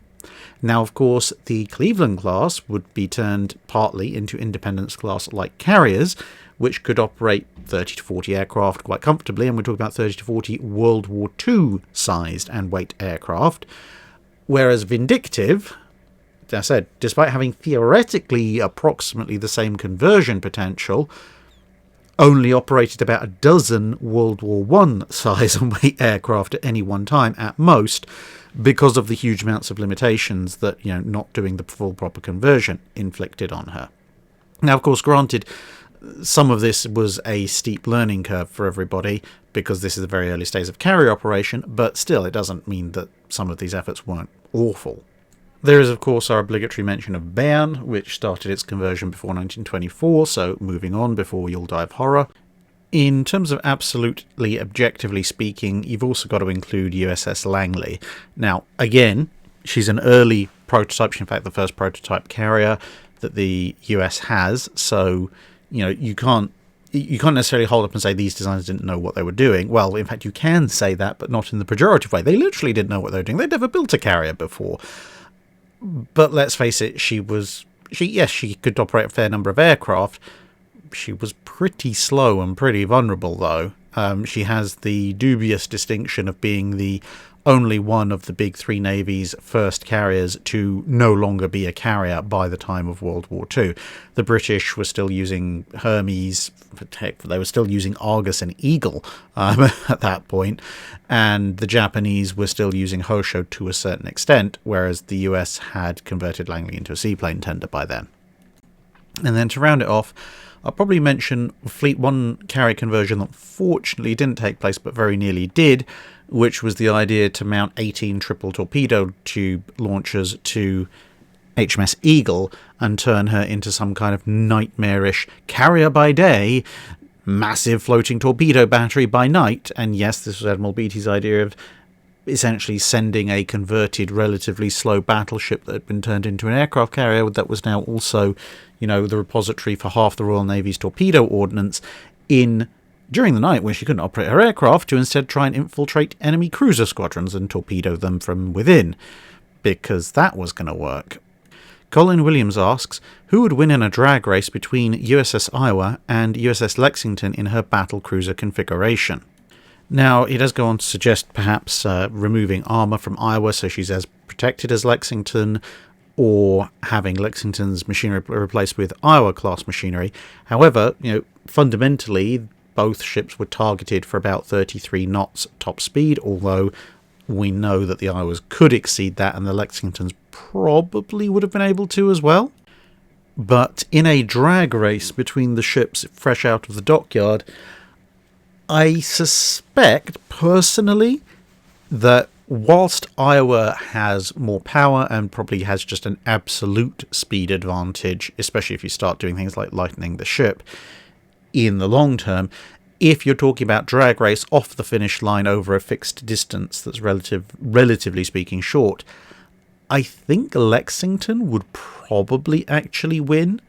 Now, of course, the Cleveland class would be turned partly into Independence class-like carriers, which could operate 30 to 40 aircraft quite comfortably, and we're talking about 30 to 40 World War II sized and weight aircraft. Whereas Vindictive, as I said, despite having theoretically approximately the same conversion potential, only operated about a dozen World War I size and weight aircraft at any one time at most, because of the huge amounts of limitations that, not doing the full proper conversion inflicted on her. Now, of course, granted, some of this was a steep learning curve for everybody, because this is the very early stage of carrier operation, but still, it doesn't mean that some of these efforts weren't awful. There is, of course, our obligatory mention of Bern, which started its conversion before 1924, so moving on before you'll die of horror. In terms of absolutely objectively speaking, you've also got to include USS Langley. Now, again, she's an early prototype, in fact the first prototype carrier that the US has, so you can't necessarily hold up and say these designers didn't know what they were doing. Well, in fact, you can say that, but not in the pejorative way. They literally didn't know what they were doing. They'd never built a carrier before. But let's face it, she could operate a fair number of aircraft. She was pretty slow and pretty vulnerable, though. She has the dubious distinction of being the only one of the big three navies' first carriers to no longer be a carrier by the time of World War II. The British were still using Hermes, heck, they were still using Argus and Eagle at that point, and the Japanese were still using Hosho to a certain extent, whereas the US had converted Langley into a seaplane tender by then. And then to round it off, I'll probably mention Fleet 1 carrier conversion that fortunately didn't take place but very nearly did, which was the idea to mount 18 triple torpedo tube launchers to HMS Eagle and turn her into some kind of nightmarish carrier by day, massive floating torpedo battery by night. And yes, this was Admiral Beatty's idea of essentially sending a converted, relatively slow battleship that had been turned into an aircraft carrier that was now also, the repository for half the Royal Navy's torpedo ordnance during the night when she couldn't operate her aircraft, to instead try and infiltrate enemy cruiser squadrons and torpedo them from within, because that was going to work. Colin Williams asks, who would win in a drag race between USS Iowa and USS Lexington in her battle cruiser configuration? Now, he does go on to suggest perhaps removing armour from Iowa so she's as protected as Lexington, or having Lexington's machinery replaced with Iowa-class machinery. However, fundamentally, both ships were targeted for about 33 knots top speed, although we know that the Iowas could exceed that, and the Lexingtons probably would have been able to as well. But in a drag race between the ships fresh out of the dockyard, I suspect, personally, that whilst Iowa has more power and probably has just an absolute speed advantage, especially if you start doing things like lightening the ship, in the long term, if you're talking about drag race off the finish line over a fixed distance that's relatively speaking short, I think Lexington would probably actually win,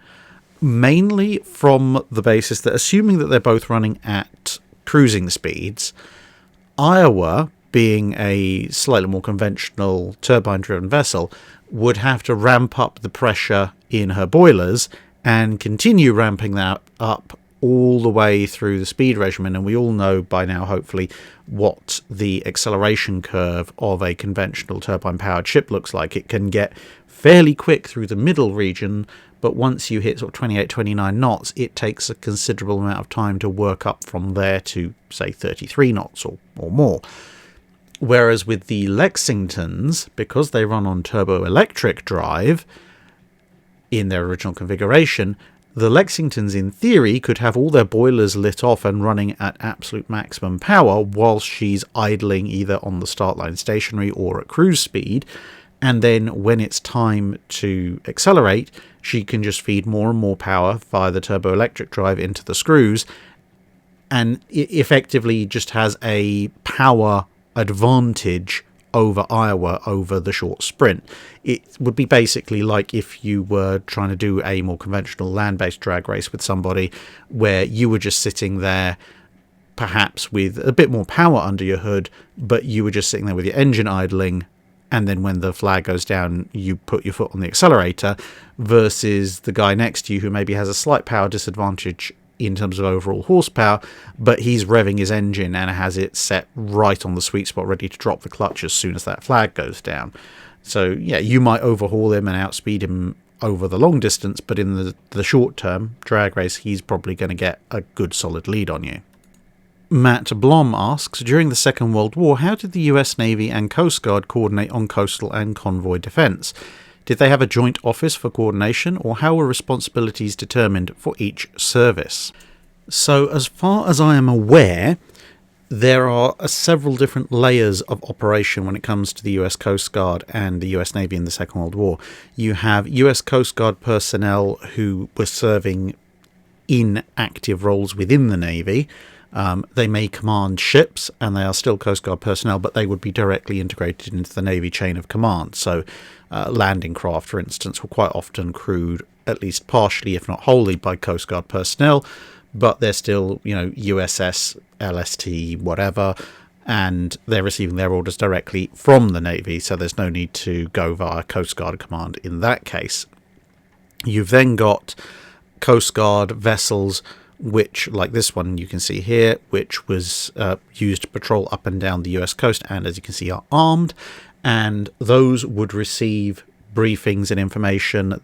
mainly from the basis that, assuming that they're both running at cruising speeds, Iowa, being a slightly more conventional turbine-driven vessel, would have to ramp up the pressure in her boilers and continue ramping that up all the way through the speed regimen. And we all know by now, hopefully, what the acceleration curve of a conventional turbine-powered ship looks like. It can get fairly quick through the middle region, but once you hit sort of 28, 29 knots, it takes a considerable amount of time to work up from there to, say, 33 knots or more. Whereas with the Lexingtons, because they run on turbo-electric drive in their original configuration, the Lexingtons, in theory, could have all their boilers lit off and running at absolute maximum power whilst she's idling either on the start line stationary or at cruise speed. And then when it's time to accelerate, she can just feed more and more power via the turbo-electric drive into the screws, and it effectively just has a power advantage over Iowa over the short sprint. It would be basically like if you were trying to do a more conventional land-based drag race with somebody where you were just sitting there perhaps with a bit more power under your hood, but you were just sitting there with your engine idling, and then when the flag goes down, you put your foot on the accelerator, versus the guy next to you who maybe has a slight power disadvantage in terms of overall horsepower, but he's revving his engine and has it set right on the sweet spot, ready to drop the clutch as soon as that flag goes down. So yeah, you might overhaul him and outspeed him over the long distance, but in the short term drag race, he's probably going to get a good solid lead on you. Matt Blom asks, during the Second World War, how did the US Navy and Coast Guard coordinate on coastal and convoy defence? Did they have a joint office for coordination, or how were responsibilities determined for each service? So, as far as I am aware, there are several different layers of operation when it comes to the US Coast Guard and the US Navy in the Second World War. You have US Coast Guard personnel who were serving in active roles within the Navy. They may command ships, and they are still Coast Guard personnel, but they would be directly integrated into the Navy chain of command. So landing craft, for instance, were quite often crewed, at least partially, if not wholly, by Coast Guard personnel, but they're still, USS, LST, whatever, and they're receiving their orders directly from the Navy, so there's no need to go via Coast Guard command in that case. You've then got Coast Guard vessels, which, like this one you can see here, which was used to patrol up and down the US coast, and as you can see are armed, and those would receive briefings and information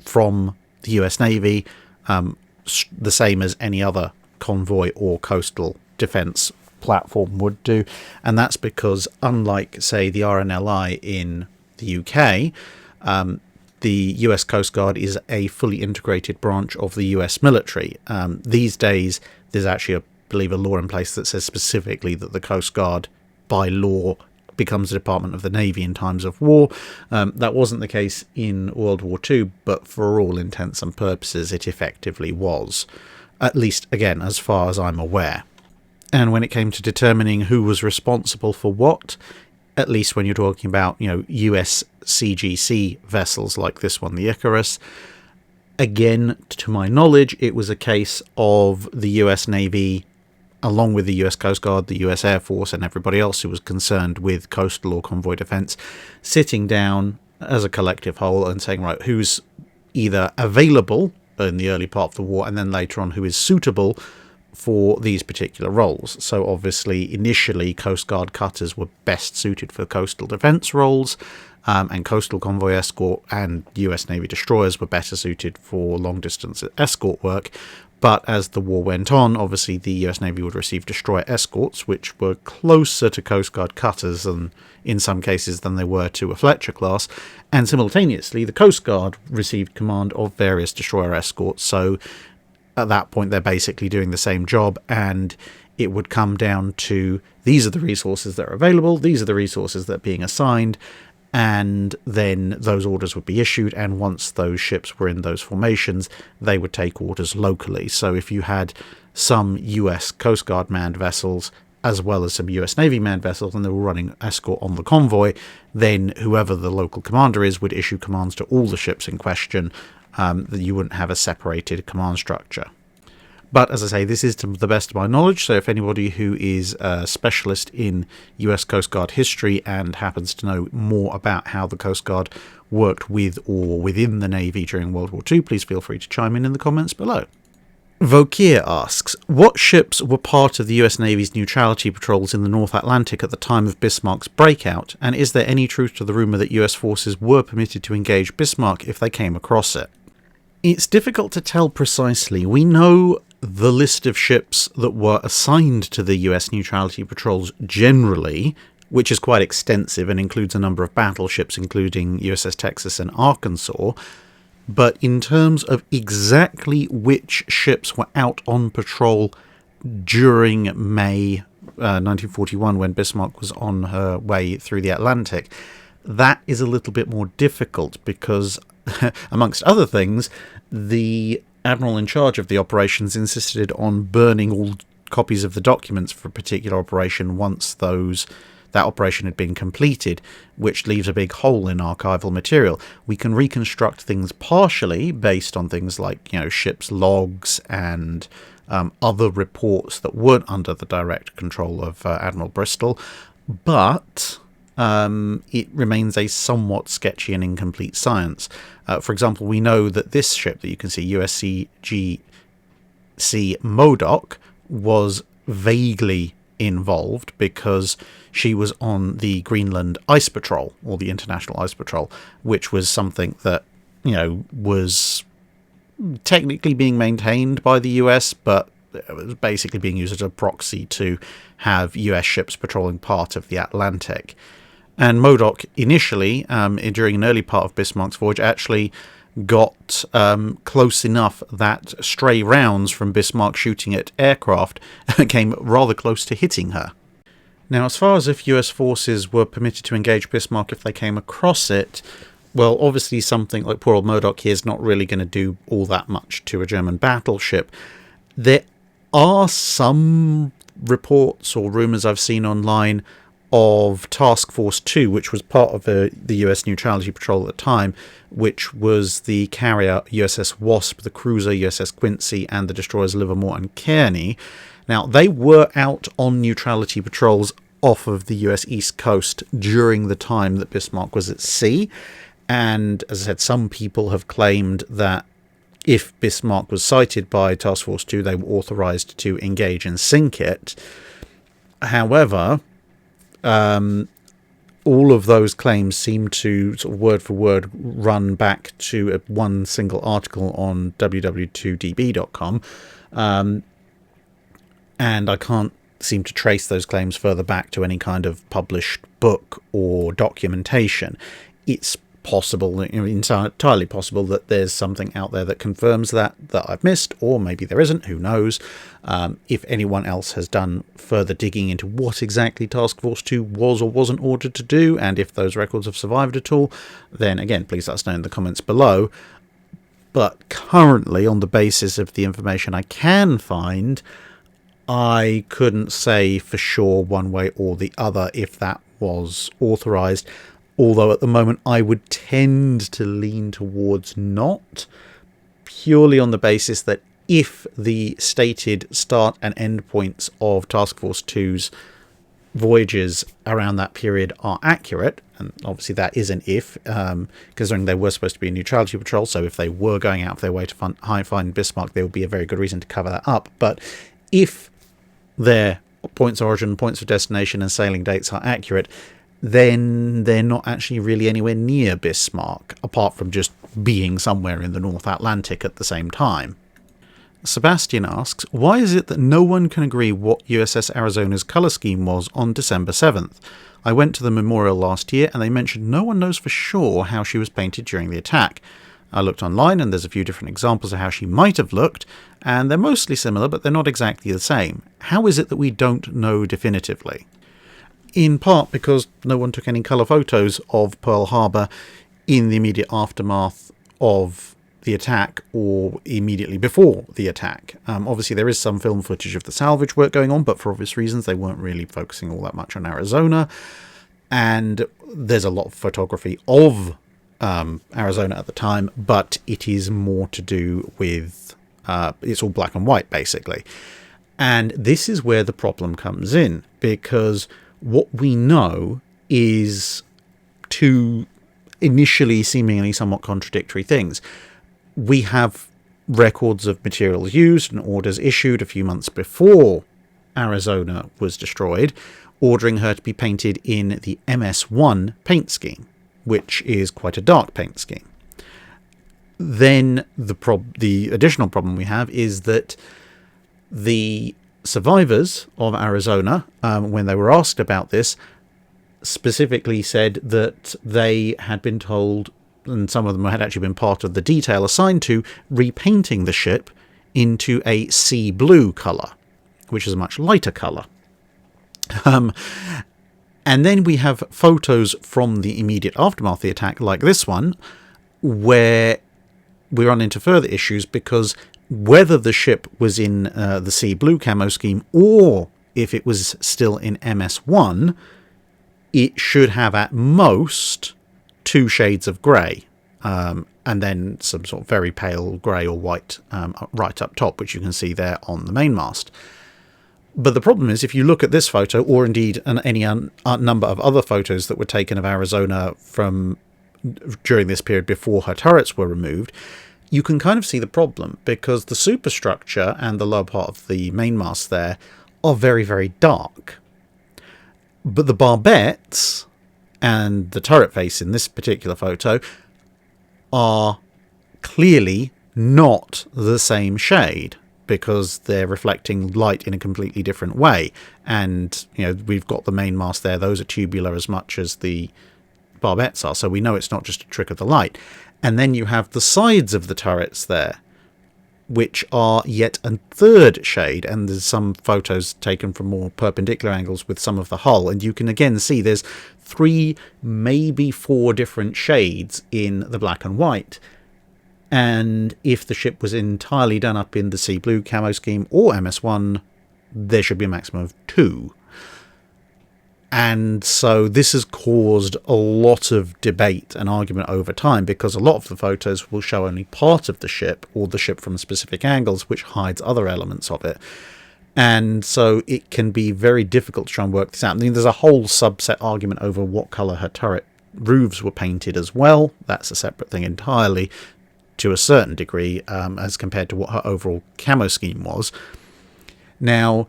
from the US Navy, the same as any other convoy or coastal defence platform would do, and that's because, unlike, say, the RNLI in the UK, the US Coast Guard is a fully integrated branch of the US military. These days, there's actually, I believe, a law in place that says specifically that the Coast Guard, by law, becomes a department of the Navy in times of war. That wasn't the case in World War II, but for all intents and purposes, it effectively was. At least, again, as far as I'm aware. And when it came to determining who was responsible for what, at least when you're talking about, US CGC vessels like this one, the Icarus, again, to my knowledge, it was a case of the US Navy, along with the US Coast Guard, the US Air Force, and everybody else who was concerned with coastal or convoy defence, sitting down as a collective whole and saying, right, who's either available in the early part of the war, and then later on who is suitable for these particular roles. So obviously, initially, Coast Guard cutters were best suited for coastal defence roles, and coastal convoy escort and US Navy destroyers were better suited for long-distance escort work. But as the war went on, obviously the US Navy would receive destroyer escorts, which were closer to Coast Guard cutters and, in some cases, than they were to a Fletcher class. And simultaneously, the Coast Guard received command of various destroyer escorts. So at that point, they're basically doing the same job, and it would come down to, these are the resources that are available, these are the resources that are being assigned, and then those orders would be issued, and once those ships were in those formations, they would take orders locally. So if you had some US Coast Guard manned vessels, as well as some US Navy manned vessels, and they were running escort on the convoy, then whoever the local commander is would issue commands to all the ships in question, that you wouldn't have a separated command structure. But as I say, this is to the best of my knowledge, so if anybody who is a specialist in US Coast Guard history and happens to know more about how the Coast Guard worked with or within the Navy during World War II, please feel free to chime in the comments below. Vokir asks, what ships were part of the US Navy's neutrality patrols in the North Atlantic at the time of Bismarck's breakout, and is there any truth to the rumour that US forces were permitted to engage Bismarck if they came across it? It's difficult to tell precisely. We know the list of ships that were assigned to the US neutrality patrols generally, which is quite extensive and includes a number of battleships, including USS Texas and Arkansas. But in terms of exactly which ships were out on patrol during May 1941, when Bismarck was on her way through the Atlantic, that is a little bit more difficult because, amongst other things, the admiral in charge of the operations insisted on burning all copies of the documents for a particular operation once that operation had been completed, which leaves a big hole in archival material. We can reconstruct things partially based on things like, ships' logs and other reports that weren't under the direct control of Admiral Bristol, but it remains a somewhat sketchy and incomplete science. For example, we know that this ship that you can see, USCGC Modoc, was vaguely involved because she was on the Greenland Ice Patrol, or the International Ice Patrol, which was something that, was technically being maintained by the US, but it was basically being used as a proxy to have US ships patrolling part of the Atlantic. And Modoc initially, during an early part of Bismarck's voyage, actually got close enough that stray rounds from Bismarck shooting at aircraft came rather close to hitting her. Now, as far as if US forces were permitted to engage Bismarck if they came across it, well, obviously something like poor old Modoc here is not really going to do all that much to a German battleship. There are some reports or rumours I've seen online of Task Force 2, which was part of the US Neutrality Patrol at the time, which was the carrier USS Wasp, the cruiser USS Quincy, and the destroyers Livermore and Kearney. Now, they were out on neutrality patrols off of the US East Coast during the time that Bismarck was at sea, and as I said, some people have claimed that if Bismarck was sighted by Task Force 2, they were authorised to engage and sink it. However, all of those claims seem to sort of word for word run back to one single article on www2db.com, and I can't seem to trace those claims further back to any kind of published book or documentation. It's possible, entirely possible, that there's something out there that confirms that I've missed, or maybe there isn't, who knows. If anyone else has done further digging into what exactly Task Force 2 was or wasn't ordered to do, and if those records have survived at all, then again, please let us know in the comments below. But currently, on the basis of the information I can find, I couldn't say for sure one way or the other if that was authorised. Although at the moment I would tend to lean towards not, purely on the basis that if the stated start and end points of Task Force 2's voyages around that period are accurate, and obviously that is an if, considering they were supposed to be a neutrality patrol, so if they were going out of their way to find Bismarck, there would be a very good reason to cover that up. But if their points of origin, points of destination and sailing dates are accurate, then they're not actually really anywhere near Bismarck, apart from just being somewhere in the North Atlantic at the same time. Sebastian asks, why is it that no one can agree what USS Arizona's colour scheme was on December 7th? I went to the memorial last year and they mentioned no one knows for sure how she was painted during the attack. I looked online and there's a few different examples of how she might have looked, and they're mostly similar, but they're not exactly the same. How is it that we don't know definitively? In part because no one took any colour photos of Pearl Harbor in the immediate aftermath of the attack or immediately before the attack. Obviously there is some film footage of the salvage work going on, but for obvious reasons they weren't really focusing all that much on Arizona, and there's a lot of photography of Arizona at the time, but it is more to do with it's all black and white basically. And this is where the problem comes in, because what we know is two initially seemingly somewhat contradictory things. We have records of materials used and orders issued a few months before Arizona was destroyed, ordering her to be painted in the MS1 paint scheme, which is quite a dark paint scheme. Then the additional problem we have is that the survivors of Arizona, when they were asked about this, specifically said that they had been told, and some of them had actually been part of the detail assigned to repainting the ship into a sea blue colour, which is a much lighter colour. And then we have photos from the immediate aftermath of the attack, like this one, where we run into further issues, because whether the ship was in the sea blue camo scheme or if it was still in MS1, it should have at most 2 shades of grey. and then some sort of very pale grey or white right up top, which you can see there on the mainmast. But the problem is, if you look at this photo, or indeed any number of other photos that were taken of Arizona from during this period before her turrets were removed, you can kind of see the problem, because the superstructure and the lower part of the mainmast there are very, very dark. But the barbettes and the turret face in this particular photo are clearly not the same shade, because they're reflecting light in a completely different way. And, we've got the mainmast there. Those are tubular as much as the barbettes are, so we know it's not just a trick of the light. And then you have the sides of the turrets there, which are yet a third shade, and there's some photos taken from more perpendicular angles with some of the hull, and you can again see there's 3, maybe 4 different shades in the black and white. And if the ship was entirely done up in the sea blue camo scheme or MS1, there should be a maximum of 2. And so this has caused a lot of debate and argument over time, because a lot of the photos will show only part of the ship, or the ship from specific angles, which hides other elements of it. And so it can be very difficult to try and work this out. I mean, there's a whole subset argument over what colour her turret roofs were painted as well. That's a separate thing entirely, to a certain degree, as compared to what her overall camo scheme was. Now,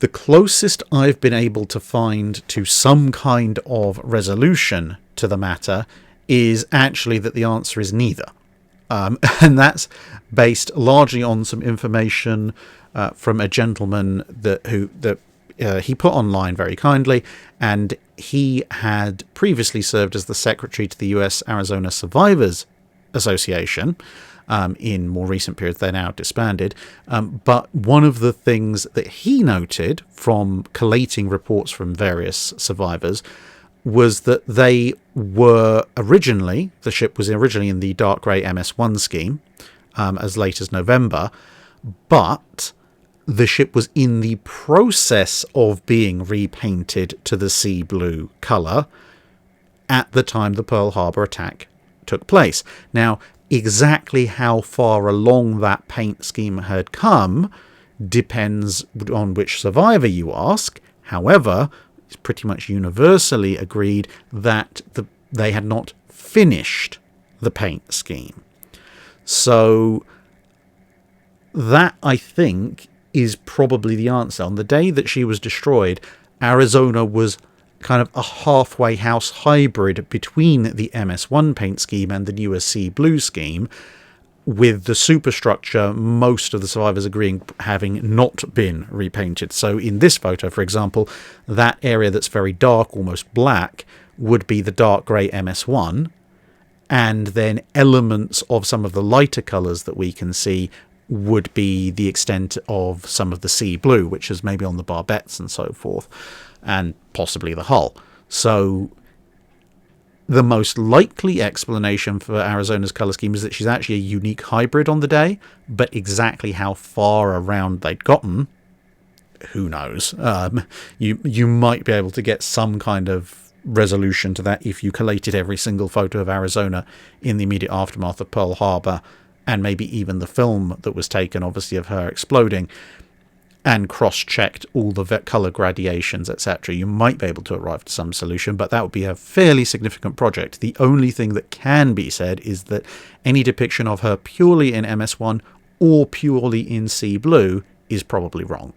the closest I've been able to find to some kind of resolution to the matter is actually that the answer is neither. And that's based largely on some information from a gentleman that he put online very kindly, and he had previously served as the secretary to the US Arizona Survivors Association. In more recent periods, they're now disbanded. But one of the things that he noted from collating reports from various survivors was that the ship was originally in the dark grey MS1 scheme, as late as November, but the ship was in the process of being repainted to the sea blue colour at the time the Pearl Harbor attack took place. Now, exactly how far along that paint scheme had come depends on which survivor you ask. However, it's pretty much universally agreed that they had not finished the paint scheme. So that, I think, is probably the answer. On the day that she was destroyed, Arizona was kind of a halfway house hybrid between the MS1 paint scheme and the newer sea blue scheme, with the superstructure, most of the survivors agreeing, having not been repainted. So in this photo, for example, that area that's very dark, almost black, would be the dark grey MS1, and then elements of some of the lighter colours that we can see would be the extent of some of the sea blue, which is maybe on the barbettes and so forth, and possibly the hull. So the most likely explanation for Arizona's colour scheme is that she's actually a unique hybrid on the day, but exactly how far around they'd gotten, who knows. You might be able to get some kind of resolution to that if you collated every single photo of Arizona in the immediate aftermath of Pearl Harbor, and maybe even the film that was taken, obviously, of her exploding, and cross-checked all the colour gradations, etc. You might be able to arrive to some solution, but that would be a fairly significant project. The only thing that can be said is that any depiction of her purely in MS1 or purely in sea blue is probably wrong.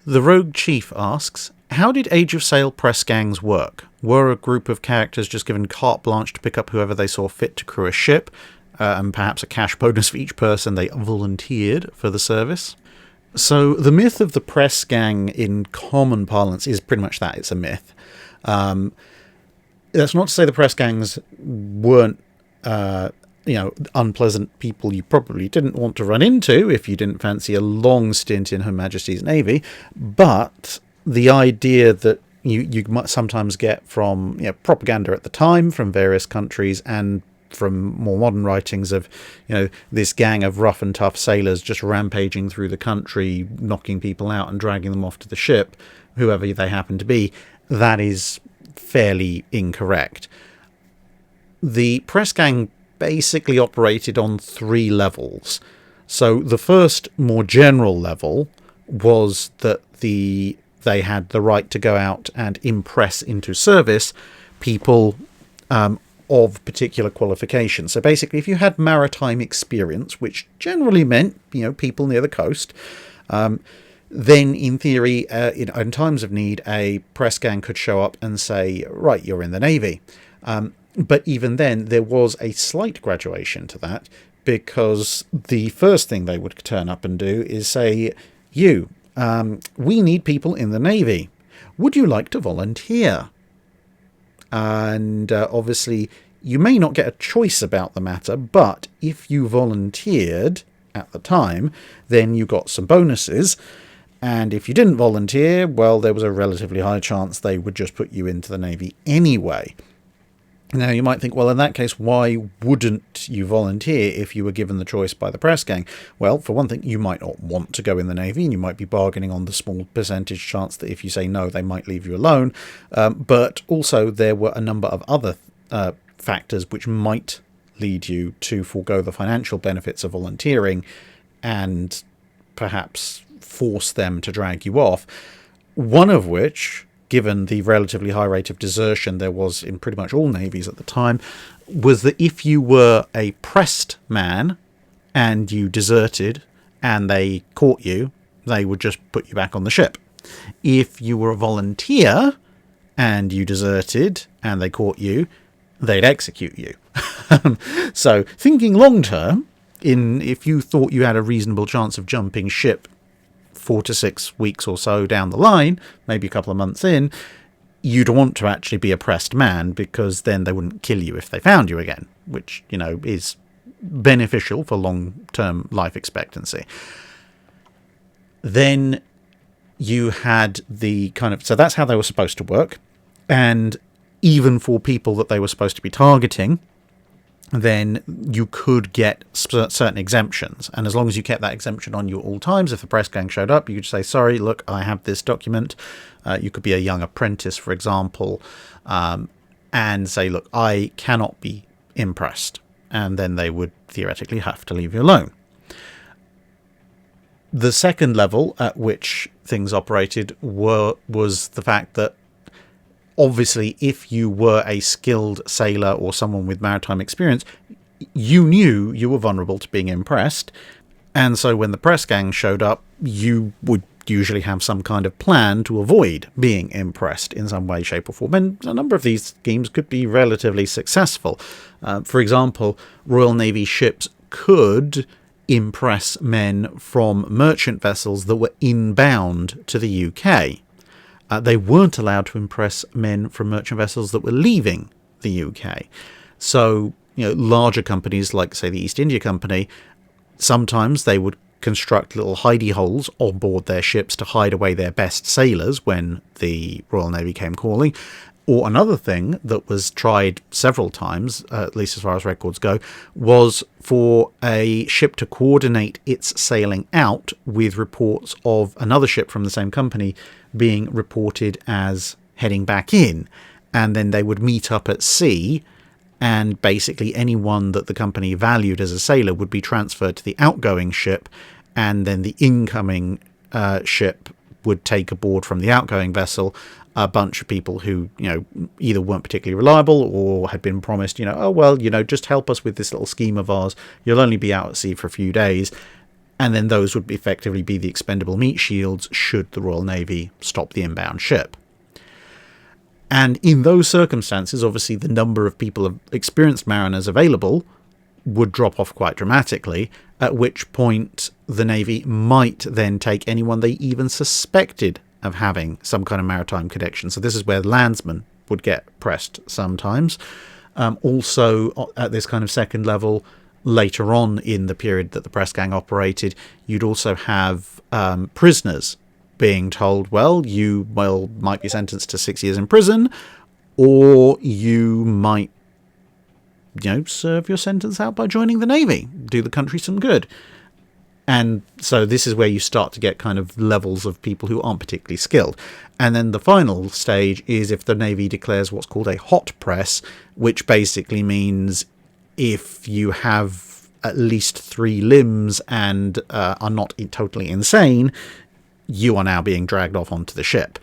The Rogue Chief asks, how did Age of Sail press gangs work? Were a group of characters just given carte blanche to pick up whoever they saw fit to crew a ship, and perhaps a cash bonus for each person they volunteered for the service? So the myth of the press gang in common parlance is pretty much that. It's a myth. That's not to say the press gangs weren't unpleasant people you probably didn't want to run into if you didn't fancy a long stint in Her Majesty's Navy, but the idea that you might sometimes get from propaganda at the time from various countries and from more modern writings of this gang of rough and tough sailors just rampaging through the country, knocking people out and dragging them off to the ship, whoever they happen to be, that is fairly incorrect. The press gang basically operated on 3 levels. So the first, more general level was that they had the right to go out and impress into service people of particular qualifications. So basically, if you had maritime experience, which generally meant, people near the coast, then in theory, in times of need, a press gang could show up and say, right, you're in the Navy. But even then, there was a slight graduation to that, because the first thing they would turn up and do is say, we need people in the Navy. Would you like to volunteer? And obviously, you may not get a choice about the matter, but if you volunteered at the time, then you got some bonuses. And if you didn't volunteer, well, there was a relatively high chance they would just put you into the Navy anyway. Now, you might think, well, in that case, why wouldn't you volunteer if you were given the choice by the press gang? Well, for one thing, you might not want to go in the Navy, and you might be bargaining on the small percentage chance that if you say no, they might leave you alone. But also, there were a number of other factors which might lead you to forego the financial benefits of volunteering and perhaps force them to drag you off. One of which, given the relatively high rate of desertion there was in pretty much all navies at the time, was that if you were a pressed man and you deserted and they caught you, they would just put you back on the ship. If you were a volunteer and you deserted and they caught you, they'd execute you. So thinking long term, if you thought you had a reasonable chance of jumping ship 4 to 6 weeks or so down the line, maybe a couple of months in, you'd want to actually be a pressed man, because then they wouldn't kill you if they found you again, which, is beneficial for long-term life expectancy. Then you had the so that's how they were supposed to work. And even for people that they were supposed to be targeting, then you could get certain exemptions. And as long as you kept that exemption on you at all times, if the press gang showed up, you could say, sorry, look, I have this document. You could be a young apprentice, for example, and say, look, I cannot be impressed. And then they would theoretically have to leave you alone. The second level at which things operated was the fact that, obviously, if you were a skilled sailor or someone with maritime experience, you knew you were vulnerable to being impressed. And so when the press gang showed up, you would usually have some kind of plan to avoid being impressed in some way, shape or form. And a number of these schemes could be relatively successful. For example, Royal Navy ships could impress men from merchant vessels that were inbound to the UK. They weren't allowed to impress men from merchant vessels that were leaving the UK. So, larger companies like, say, the East India Company, sometimes they would construct little hidey holes on board their ships to hide away their best sailors when the Royal Navy came calling. Or another thing that was tried several times, at least as far as records go, was for a ship to coordinate its sailing out with reports of another ship from the same company being reported as heading back in. And then they would meet up at sea, and basically anyone that the company valued as a sailor would be transferred to the outgoing ship, and then the incoming ship would take aboard from the outgoing vessel a bunch of people who, either weren't particularly reliable or had been promised, just help us with this little scheme of ours. You'll only be out at sea for a few days. And then those would effectively be the expendable meat shields should the Royal Navy stop the inbound ship. And in those circumstances, obviously, the number of people of experienced mariners available would drop off quite dramatically, at which point the Navy might then take anyone they even suspected of having some kind of maritime connection. So this is where landsmen would get pressed sometimes. Also, at this kind of second level, later on in the period that the press gang operated, you'd also have prisoners being told, well, you might be sentenced to 6 years in prison, or you might, serve your sentence out by joining the Navy, do the country some good. And so this is where you start to get kind of levels of people who aren't particularly skilled. And then the final stage is if the Navy declares what's called a hot press, which basically means if you have at least 3 limbs and are not totally insane, you are now being dragged off onto the ship.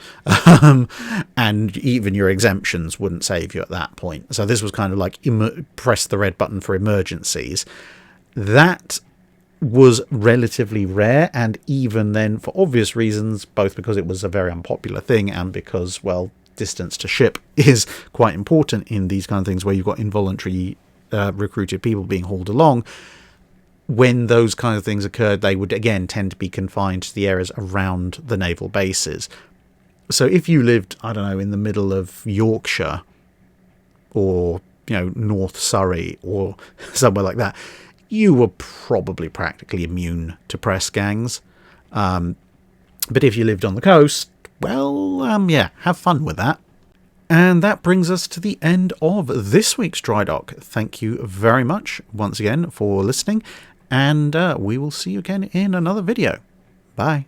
And even your exemptions wouldn't save you at that point. So this was kind of like press the red button for emergencies. That was relatively rare, and even then, for obvious reasons, both because it was a very unpopular thing and because, well, distance to ship is quite important in these kind of things where you've got involuntary recruited people being hauled along. When those kind of things occurred, they would again tend to be confined to the areas around the naval bases. So if you lived, I don't know, in the middle of Yorkshire or, North Surrey or somewhere like that, you were probably practically immune to press gangs. But if you lived on the coast, well, have fun with that. And that brings us to the end of this week's Drydock. Thank you very much once again for listening, and we will see you again in another video. Bye.